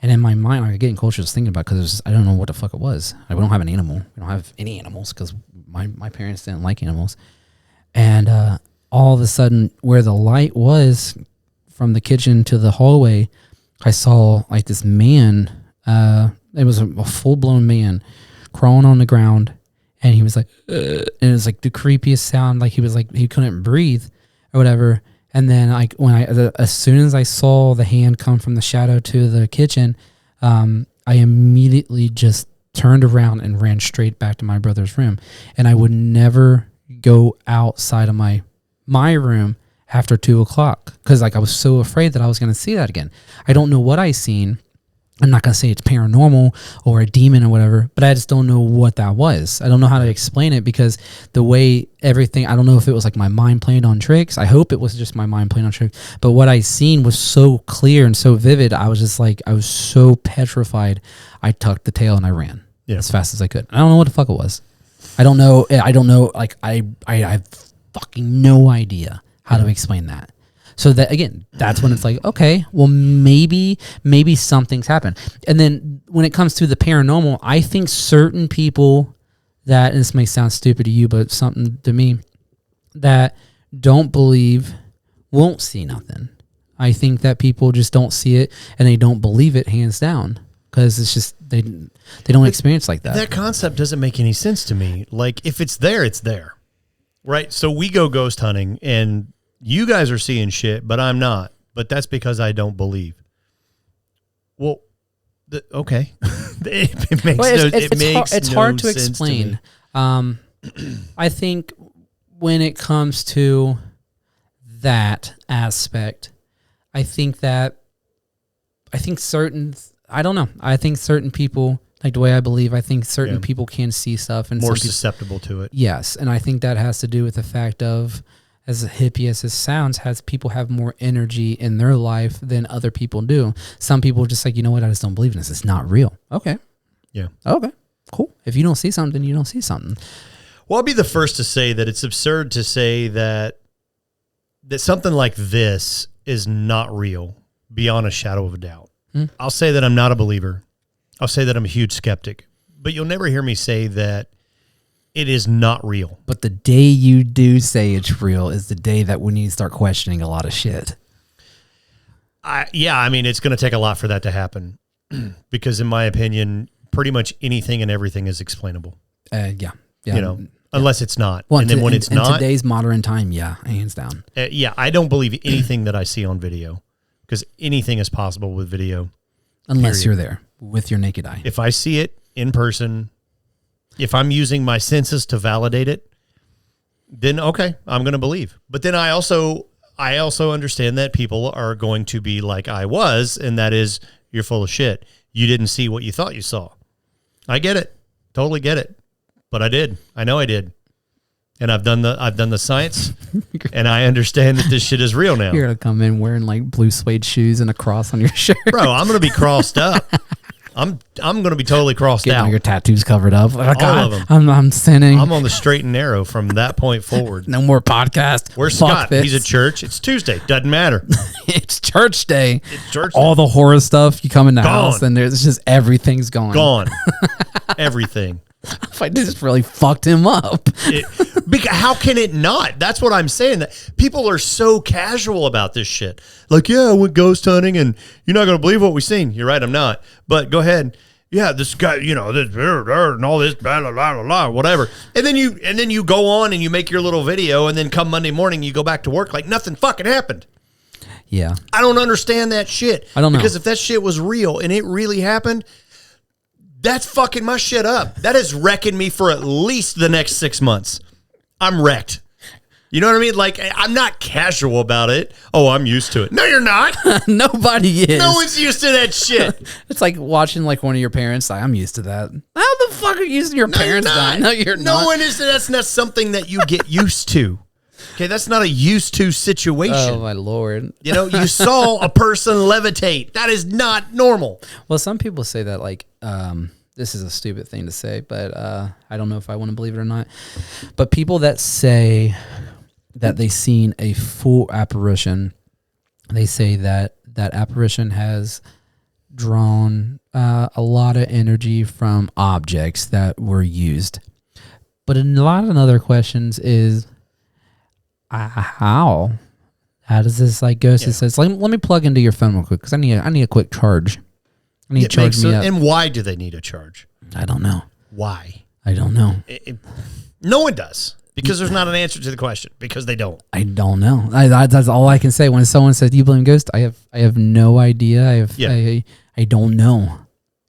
And in my mind, I was getting closer, just thinking about it because I don't know what the fuck it was. We don't have an animal. We don't have any animals because my parents didn't like animals. And all of a sudden, where the light was from the kitchen to the hallway, I saw like this man. It was a full-blown man crawling on the ground. And he was like, and it was like the creepiest sound. Like he couldn't breathe or whatever. And then as soon as I saw the hand come from the shadow to the kitchen, I immediately just turned around and ran straight back to my brother's room. And I would never go outside of my room after 2:00 because like I was so afraid that I was going to see that again. I don't know what I seen. I'm not going to say it's paranormal or a demon or whatever, but I just don't know what that was. I don't know how to explain it because the way everything, I don't know if it was like my mind playing on tricks. I hope it was just my mind playing on tricks. But what I seen was so clear and so vivid. I was just like, I was so petrified. I tucked the tail and I ran as fast as I could. I don't know what the fuck it was. I don't know. Like I have fucking no idea how to explain that. So that, again, that's when it's like, okay, well, maybe something's happened. And then when it comes to the paranormal, I think certain people that, and this may sound stupid to you, but something to me, that don't believe won't see nothing. I think that people just don't see it and they don't believe it hands down because it's just, they don't experience like that. That concept doesn't make any sense to me. Like, if it's there, it's there. Right? So we go ghost hunting and you guys are seeing shit, but I'm not. But that's because I don't believe. Well, okay. It makes it's hard to explain. I think when it comes to that aspect, I think certain people, like the way I believe, I think certain people can see stuff and more susceptible to it. Yes, and I think that has to do with the fact of, as hippie as it sounds, people have more energy in their life than other people do. Some people are just like, you know what, I just don't believe in this. It's not real. Okay. Yeah. Okay, cool. If you don't see something, you don't see something. Well, I'll be the first to say that it's absurd to say that something like this is not real beyond a shadow of a doubt. I'll say that I'm not a believer. I'll say that I'm a huge skeptic. But you'll never hear me say that it is not real. But the day you do say it's real is the day that we need to start questioning a lot of shit. I mean, it's going to take a lot for that to happen because, in my opinion, pretty much anything and everything is explainable. Yeah. You know, unless it's not. Well, and then when it's not. In today's modern time, hands down. I don't believe anything that I see on video because anything is possible with video. Unless you're there with your naked eye. If I see it in person, if I'm using my senses to validate it, then okay, I'm going to believe. But then I also understand that people are going to be like I was, and that is, you're full of shit. You didn't see what you thought you saw. I get it. Totally get it. But I did. I know I did. And I've done the science, and I understand that this shit is real now. You're going to come in wearing like blue suede shoes and a cross on your shirt. Bro, I'm going to be crossed up. I'm going to be totally crossed Getting out. All your tattoos covered up. Like, all of them. I'm sinning. I'm on the straight and narrow from that point forward. No more podcast. Where's Scott? He's at church. It's Tuesday. Doesn't matter. It's church day. It's church day. All the horror stuff. You come in the house and there's just everything's gone. Gone. Everything. If I just really fucked him up. How can it not? That's what I'm saying. That people are so casual about this shit. Like, I went ghost hunting, and you're not going to believe what we've seen. You're right, I'm not. But go ahead. Yeah, this guy, this and all this, blah, blah, blah, blah, whatever. And then you go on and you make your little video, and then come Monday morning, you go back to work like nothing fucking happened. Yeah. I don't understand that shit. I don't know. Because if that shit was real and it really happened, that's fucking my shit up. That is wrecking me for at least the next 6 months. I'm wrecked. You know what I mean? Like, I'm not casual about it. Oh, I'm used to it. No, you're not. Nobody is. No one's used to that shit. It's like watching like one of your parents die. I'm used to that. How the fuck are you used to your parents dying? No, you're not. No one is. That's not something that you get used to. Okay, that's not a used to situation. Oh, my Lord. You saw a person levitate. That is not normal. Well, some people say that, like, this is a stupid thing to say, but I don't know if I want to believe it or not. But people that say that they seen a full apparition, they say that apparition has drawn a lot of energy from objects that were used. But a lot of other questions is, how does this like ghost? It says, let me plug into your phone real quick because I need a quick charge. I need to charge me up. And why do they need a charge? I don't know. Why? I don't know. No one does, because there's not an answer to the question, because they don't. I don't know. That's all I can say. When someone says, "Do you believe in ghosts?" I have no idea. I don't know.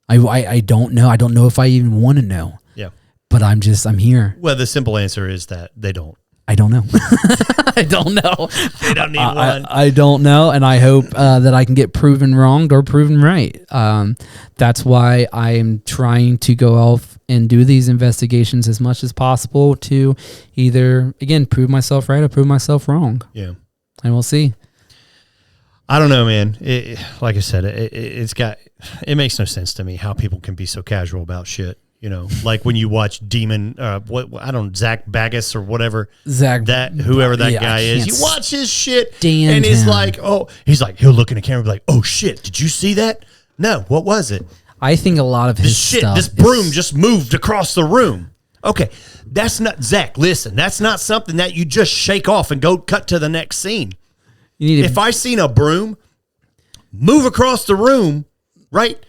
I don't know. I don't know if I even want to know. Yeah. But I'm here. Well, the simple answer is that they don't. I don't know. I don't know. They don't need one. I don't know, and I hope that I can get proven wrong or proven right. That's why I'm trying to go off and do these investigations as much as possible to either, again, prove myself right or prove myself wrong. Yeah. And we'll see. I don't know, man. Like I said, it makes no sense to me how people can be so casual about shit. You know, like when you watch Demon, Zach Baggas or whatever, whoever that guy is, you watch his shit and he's like, he'll look in the camera and be like, oh shit, did you see that? No, what was it? I think a lot of his stuff. This broom just moved across the room. Okay, that's not, Zach, listen, that's not something that you just shake off and go cut to the next scene. If I seen a broom move across the room, right?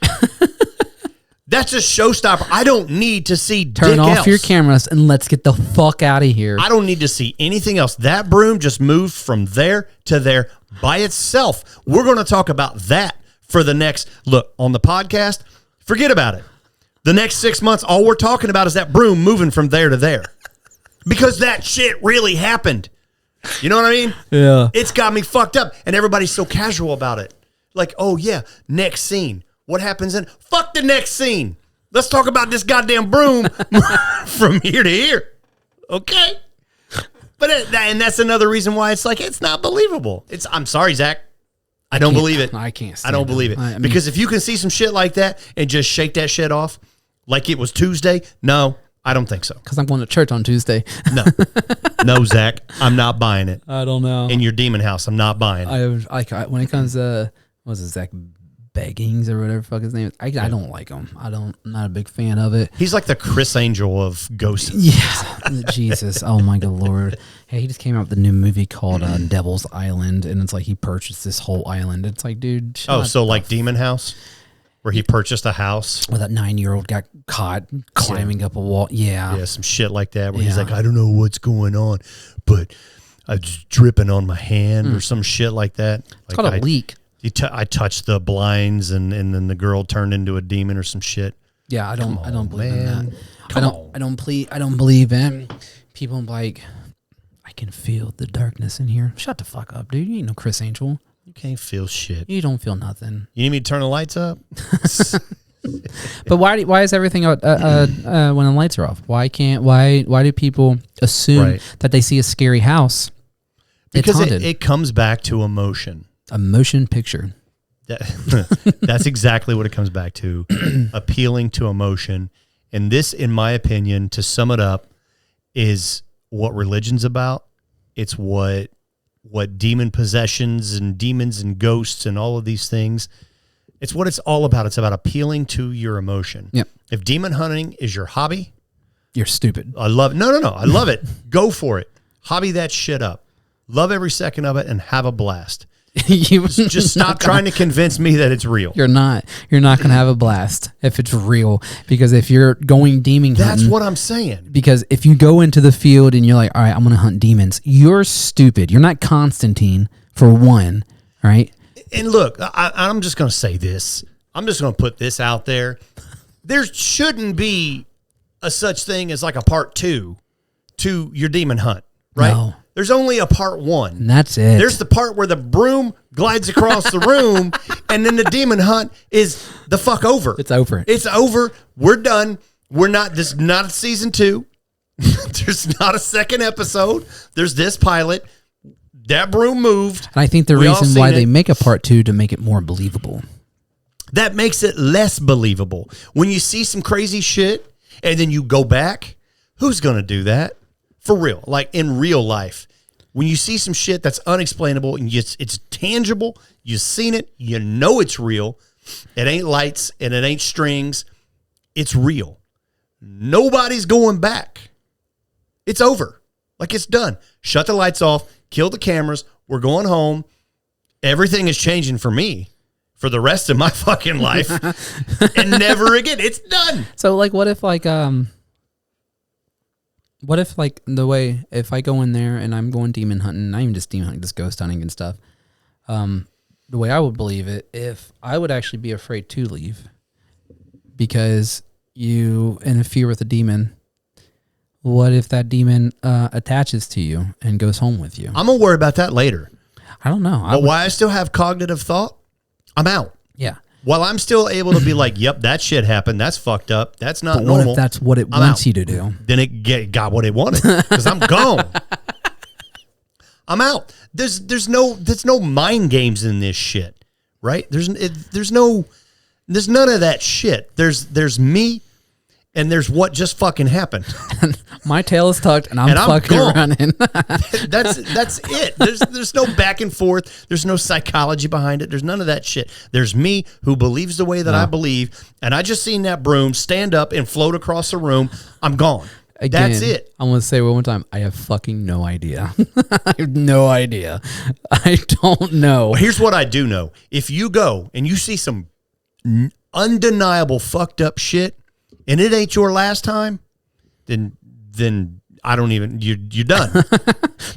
That's a showstopper. I don't need to see Turn off your cameras and let's get the fuck out of here. I don't need to see anything else. That broom just moved from there to there by itself. We're going to talk about that for the next, look, on the podcast, forget about it. The next 6 months, all we're talking about is that broom moving from there to there. Because that shit really happened. You know what I mean? Yeah. It's got me fucked up. And everybody's so casual about it. Like, oh yeah, next scene. What happens in? Fuck the next scene. Let's talk about this goddamn broom from here to here. Okay? But and that's another reason why it's like, it's not believable. I'm sorry, Zach. I don't believe it. I can't I don't believe it. Because if you can see some shit like that and just shake that shit off like it was Tuesday, no, I don't think so. Because I'm going to church on Tuesday. No. No, Zach. I'm not buying it. I don't know. In your demon house, I'm not buying it. When it comes to, what was it, Zach Beggings or whatever the fuck his name is, I don't like him. I'm not a big fan of it. He's like the Chris Angel of ghosts. Yeah. Jesus. Oh my good Lord. Hey, he just came out with a new movie called Devil's Island, and it's like he purchased this whole island. It's like, dude. So like Demon House? Where he purchased a house? Where that 9-year-old got caught climbing up a wall. Yeah. Yeah, some shit like that where he's like, I don't know what's going on, but I'm just dripping on my hand or some shit like that. It's called a leak. I touched the blinds and then the girl turned into a demon or some shit. Yeah, I don't believe in that. I don't believe in people like, I can feel the darkness in here. Shut the fuck up, dude. You ain't no Chris Angel. You can't feel shit. You don't feel nothing. You need me to turn the lights up? But why is everything out when the lights are off? Why do people assume that they see a scary house? Because it comes back to emotion. A motion picture. That's exactly what it comes back to. Appealing to emotion. And this, in my opinion, to sum it up, is what religion's about. It's what demon possessions and demons and ghosts and all of these things, it's what it's all about. It's about appealing to your emotion. Yep. If demon hunting is your hobby, you're stupid. I love it. No. I love it. Go for it. Hobby that shit up. Love every second of it and have a blast. Just stop trying to convince me that it's real. You're not going to have a blast if it's real, because if you're going demon hunting, that's what I'm saying. Because if you go into the field and you're like, all right, I'm going to hunt demons, you're stupid. You're not Constantine, for one, right? And look, I'm just going to say this. I'm just going to put this out there. There shouldn't be a such thing as like a part 2 to your demon hunt, right? No. There's only a part 1. And that's it. There's the part where the broom glides across the room, and then the demon hunt is the fuck over. It's over. It's over. We're done. This is not a season 2. There's not a second episode. There's this pilot. That broom moved. And I think the reason why they make a part 2 to make it more believable. That makes it less believable. When you see some crazy shit and then you go back, who's going to do that? For real, like in real life. When you see some shit that's unexplainable and it's tangible, you've seen it, you know it's real. It ain't lights and it ain't strings. It's real. Nobody's going back. It's over. Like, it's done. Shut the lights off. Kill the cameras. We're going home. Everything is changing for me for the rest of my fucking life. And never again. It's done. So, like, what if if I go in there and I'm going demon hunting, not even just demon hunting, just ghost hunting and stuff, the way I would believe it, if I would actually be afraid to leave because you interfere with a demon, what if that demon attaches to you and goes home with you? I'm going to worry about that later. I don't know. But while I still have cognitive thought, I'm out. Yeah. While I'm still able to be like, yep, that shit happened. That's fucked up. That's not normal. What if that's what it wants you to do? Then it got what it wanted because I'm gone. I'm out. There's no mind games in this shit, right? There's none of that shit. There's me, and there's what just fucking happened. My tail is tucked, and I'm fucking running. That's it. There's no back and forth. There's no psychology behind it. There's none of that shit. There's me who believes the way that I believe, and I just seen that broom stand up and float across the room. I'm gone. Again, that's it. I'm going to say one more time. I have fucking no idea. I have no idea. I don't know. Well, here's what I do know. If you go and you see some undeniable fucked up shit, and it ain't your last time, then I don't even, you're done.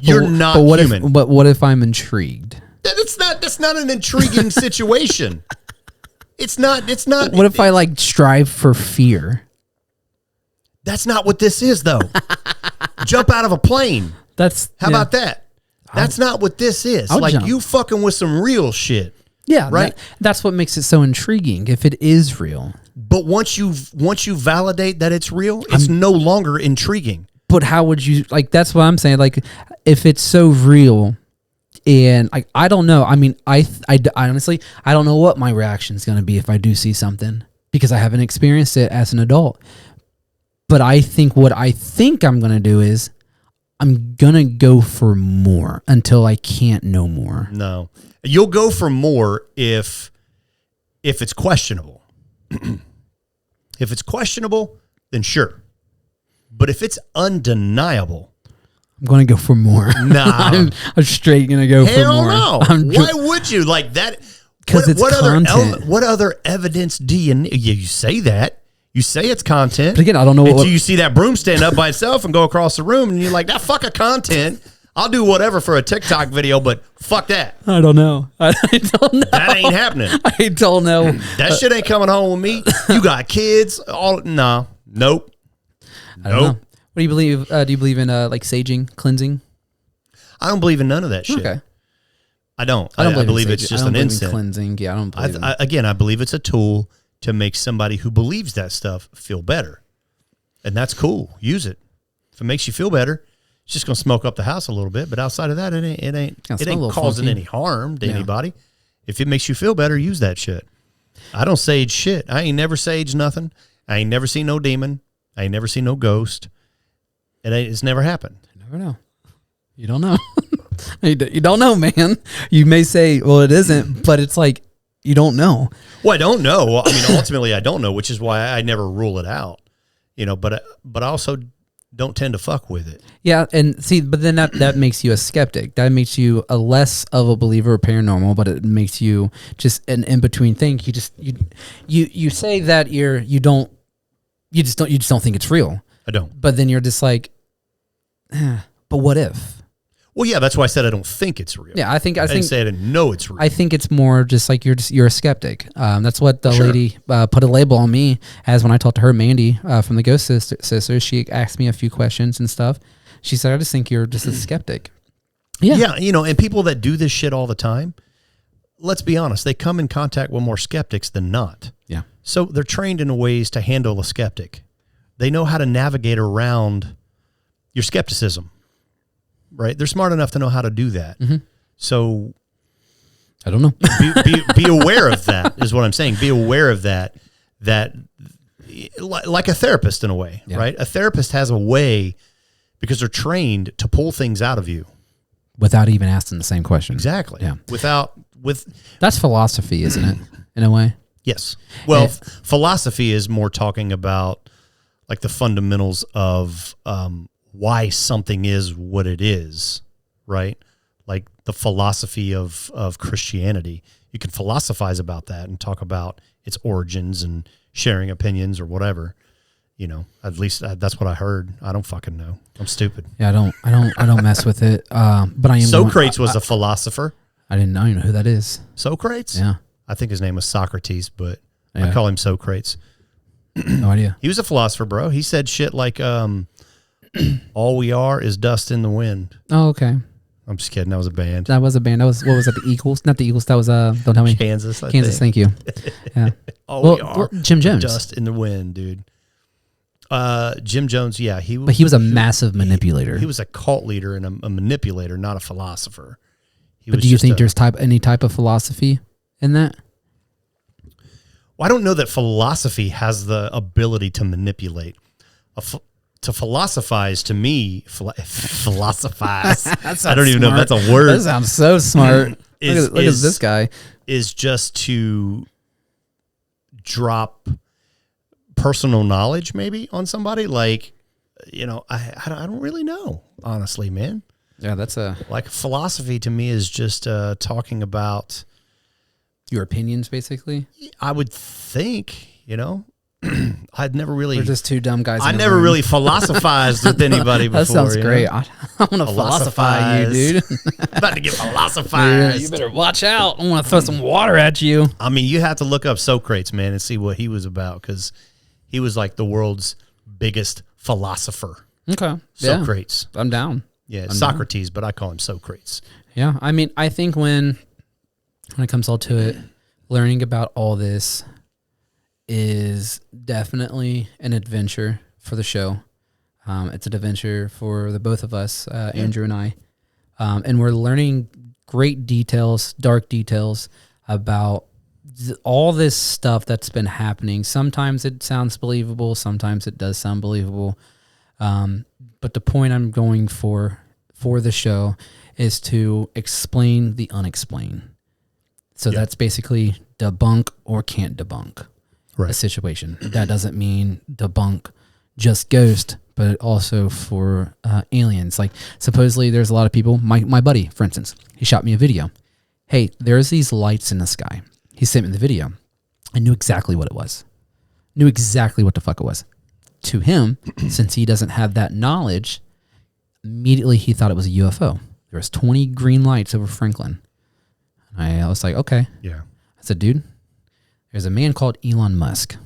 You're not human. But what if I'm intrigued? That's not an intriguing situation. It's not. What if I strive for fear? That's not what this is, though. Jump out of a plane. How about that? That's not what this is. You fucking with some real shit. Yeah, right. That's what makes it so intriguing. If it is real, but once you validate that it's real, it's no longer intriguing. But how would you That's what I'm saying. If it's so real, and I don't know. I mean, I honestly I don't know what my reaction is going to be if I do see something because I haven't experienced it as an adult. But I think what I think I'm going to do is I'm going to go for more until I can't no more. No. You'll go for more if it's questionable. If it's questionable, then sure. But if it's undeniable, I'm going to go for more. Nah. I'm straight going to go for more. Hell no. Why would you? That? Because it's content. What other evidence do you need? You say that. You say it's content. But again, I don't know until you see that broom stand up by itself and go across the room, and you're like, that fuck a content. I'll do whatever for a TikTok video, but fuck that. I don't know. I don't know. That ain't happening. I don't know. That shit ain't coming home with me. You got kids. No. Nope. I don't know. What do you believe? Do you believe in saging, cleansing? I don't believe in none of that shit. Okay. I don't. I believe it's just an incense. Cleansing. Yeah, I don't believe Again, I believe it's a tool to make somebody who believes that stuff feel better. And that's cool. Use it. If it makes you feel better, it's just going to smoke up the house a little bit. But outside of that, it ain't causing any harm to anybody. If it makes you feel better, use that shit. I don't sage shit. I ain't never saged nothing. I ain't never seen no demon. I ain't never seen no ghost. It's never happened. You never know. You don't know. You don't know, man. You may say, well, it isn't, but it's you don't know. Well, I don't know. Well, I mean, ultimately, I don't know, which is why I never rule it out. But I also don't tend to fuck with it. Yeah, and see, but then that makes you a skeptic. That makes you a less of a believer of paranormal, but it makes you just an in between thing. You say that you just don't think it's real. I don't. But then you're just but what if? Well, yeah, that's why I said I don't think it's real. Yeah, I didn't say I didn't know it's real. I think it's more just you're a skeptic. That's what the lady put a label on me as when I talked to her, Mandy from the Ghost Sisters. She asked me a few questions and stuff. She said, "I just think you're just a skeptic." Yeah, and people that do this shit all the time, let's be honest, they come in contact with more skeptics than not. Yeah. So they're trained in ways to handle a skeptic. They know how to navigate around your skepticism. Right, they're smart enough to know how to do that. Mm-hmm. So, I don't know. be aware of that. Is what I'm saying. Be aware of that. That, like a therapist in a way, right? A therapist has a way because they're trained to pull things out of you without even asking the same question. Exactly. Yeah. That's philosophy, isn't it? In a way. Yes. Well, philosophy is more talking about the fundamentals of why something is what it is, right? Like the philosophy of Christianity. You can philosophize about that and talk about its origins and sharing opinions or whatever. At least that's what I heard. I don't fucking know. I'm stupid. Yeah, I don't mess with it. But I am. Socrates was a philosopher. I didn't know who that is. Socrates? Yeah. I think his name was Socrates, but I call him Socrates. No idea. He was a philosopher, bro. He said shit like, All we are is dust in the wind. Oh, okay. I'm just kidding. That was a band. That was a band. That was, what was that, the Eagles? Not the Eagles. That was, don't tell me. Kansas, Kansas, thank you. Yeah. All we are. Jim Jones. Dust in the wind, dude. Jim Jones, yeah. He was a massive manipulator. He was a cult leader and a manipulator, not a philosopher. But do you think there's any type of philosophy in that? Well, I don't know that philosophy has the ability to manipulate. To philosophize, to me, philosophize. I don't even know if that's a word. That sounds so smart. Look at this guy. Is just to drop personal knowledge maybe on somebody. Like, I don't really know, honestly, man. Yeah, that's like philosophy to me is just talking about your opinions, basically. I would think, I'd never really. We're just two dumb guys. I never really philosophized with anybody before. That sounds great. I want to philosophize you, dude. About to get philosophized. You better watch out. I want to throw some water at you. I mean, you have to look up Socrates, man, and see what he was about, because he was like the world's biggest philosopher. Okay. Socrates. Yeah, I'm down. Yeah, Socrates, but I call him Socrates. Yeah, I mean, I think when it comes all to it, learning about all this is definitely an adventure for the show. It's an adventure for the both of us, Andrew and I. And we're learning great details, dark details about all this stuff that's been happening. Sometimes it sounds believable. Sometimes it does sound believable. But the point I'm going for the show is to explain the unexplained. So that's basically debunk or can't debunk a situation. That doesn't mean debunk just ghost, but also for aliens. Like supposedly there's a lot of people, my buddy, for instance, he shot me a video. Hey, there's these lights in the sky. He sent me the video. I knew exactly what it was. Knew exactly what the fuck it was. To him, since he doesn't have that knowledge, immediately he thought it was a UFO. There was 20 green lights over Franklin. I was like, okay. Yeah. I said, dude, there's a man called Elon Musk,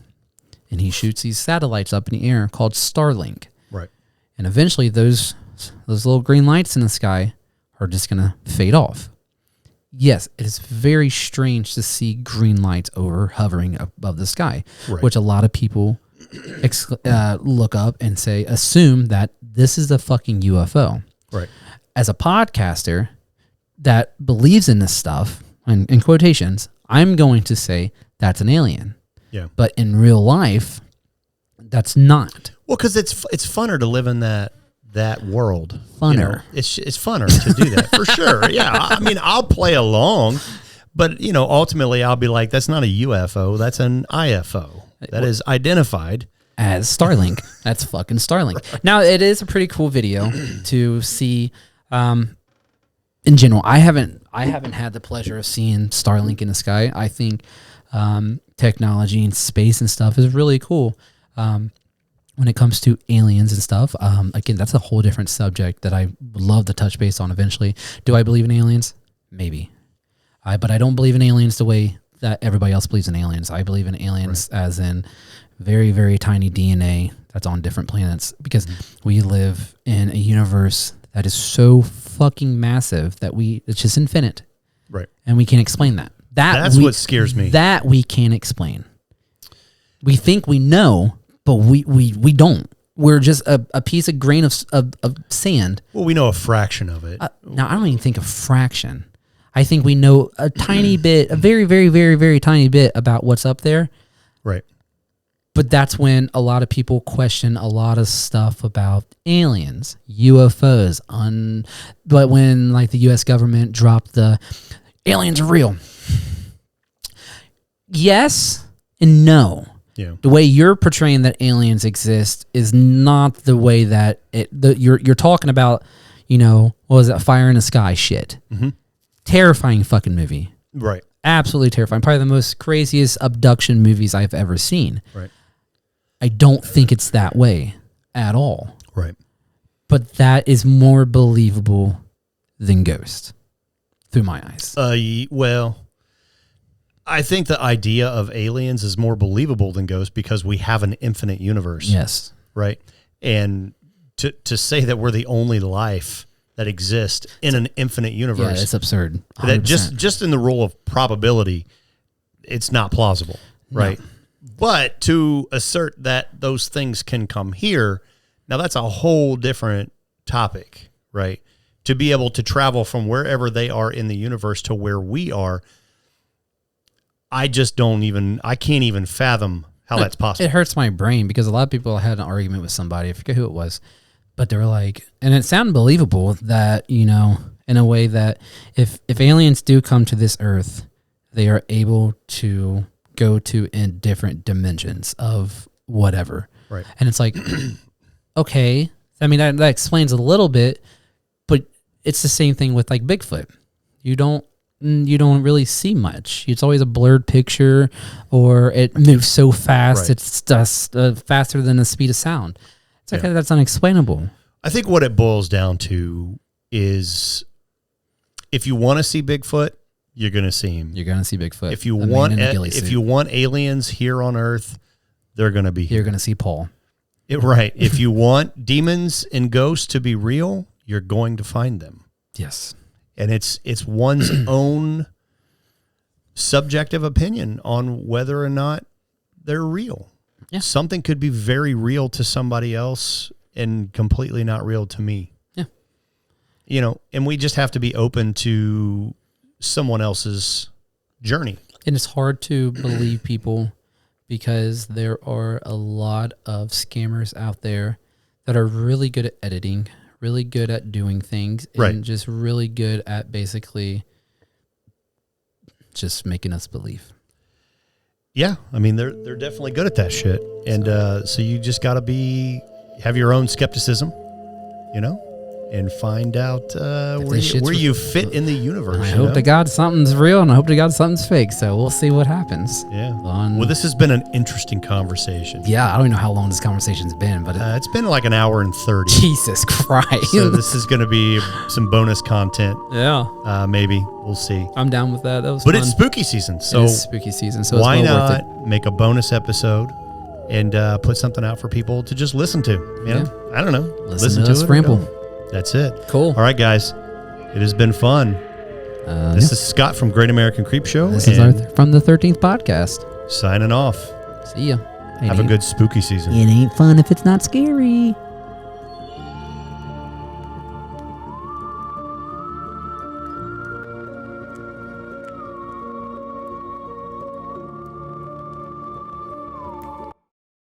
and he shoots these satellites up in the air called Starlink. Right. And eventually those little green lights in the sky are just going to fade off. Yes, it is very strange to see green lights hovering above the sky, which a lot of people look up and assume that this is a fucking UFO. Right. As a podcaster that believes in this stuff, and in quotations, I'm going to say that's an alien. Yeah. But in real life, that's not. Well, because it's funner to live in that world. Funner. It's funner to do that for sure. Yeah. I mean, I'll play along, but ultimately I'll be like, that's not a UFO. That's an IFO. That is identified as Starlink. That's fucking Starlink. Right. Now, it is a pretty cool video to see. In general, I haven't had the pleasure of seeing Starlink in the sky. I think technology and space and stuff is really cool. When it comes to aliens and stuff, again, that's a whole different subject that I would love to touch base on eventually. Do I believe in aliens? Maybe. But I don't believe in aliens the way that everybody else believes in aliens. I believe in aliens as in very, very tiny DNA that's on different planets, because we live in a universe that is so fucking massive that it's just infinite. Right. And we can't explain that. That's what scares me. That we can't explain. We think we know, but we don't. We're just a piece of grain of sand. Well, we know a fraction of it. Now, I don't even think a fraction. I think we know a tiny bit, a very, very, very, very tiny bit about what's up there. Right. But that's when a lot of people question a lot of stuff about aliens, UFOs. But when like the U.S. government dropped the aliens are real. Yes and no. Yeah. The way you're portraying that aliens exist is not the way that you're talking about, what was that, Fire in the Sky shit. Mm-hmm. Terrifying fucking movie. Right. Absolutely terrifying. Probably the most craziest abduction movies I've ever seen. Right. I don't think it's that way at all. Right. But that is more believable than Ghost through my eyes. Well, I think the idea of aliens is more believable than Ghost because we have an infinite universe. Yes. Right. And to say that we're the only life that exists in an infinite universe. Yeah, it's absurd. 100%. That just in the rule of probability, it's not plausible, right? No. But to assert that those things can come here, now that's a whole different topic, right? To be able to travel from wherever they are in the universe to where we are, I can't even fathom how that's possible. It hurts my brain because a lot of people had an argument with somebody, I forget who it was, but they were like, and it sounded believable that, in a way that if aliens do come to this earth, they are able to go to in different dimensions of whatever. Right. And it's like, okay, I mean, that explains a little bit, but it's the same thing with like Bigfoot. You don't really see much. It's always a blurred picture, or it moves so fast, right. It's just faster than the speed of sound. It's like, that's unexplainable. I think what it boils down to is if you want to see Bigfoot, you're going to see him. You're going to see Bigfoot. If you want aliens here on Earth, they're going to be here. You're going to see Paul. Right. If you want demons and ghosts to be real, you're going to find them. Yes. And it's one's own subjective opinion on whether or not they're real. Yeah. Something could be very real to somebody else and completely not real to me. Yeah. And we just have to be open to someone else's journey. And it's hard to believe people because there are a lot of scammers out there that are really good at editing, really good at doing things, and right. just really good at basically just making us believe. Yeah, I mean they're definitely good at that shit, and so you just got to have your own skepticism, and find out where you fit in the universe. I hope to God something's real, and I hope to God something's fake. So we'll see what happens. Yeah. Well, this has been an interesting conversation. Yeah, I don't even know how long this conversation's been, but it's been like an hour and 30. Jesus Christ! So this is going to be some bonus content. Yeah. Maybe we'll see. I'm down with that. That was. But fun. It's spooky season, so it is spooky season. So why it's well not make a bonus episode and put something out for people to just listen to? I don't know. Listen to us ramble. That's it. Cool. All right, guys. It has been fun. This is Scott from Great American Creepshow. This is from the 13th podcast. Signing off. See ya. Have a good spooky season. It ain't fun if it's not scary.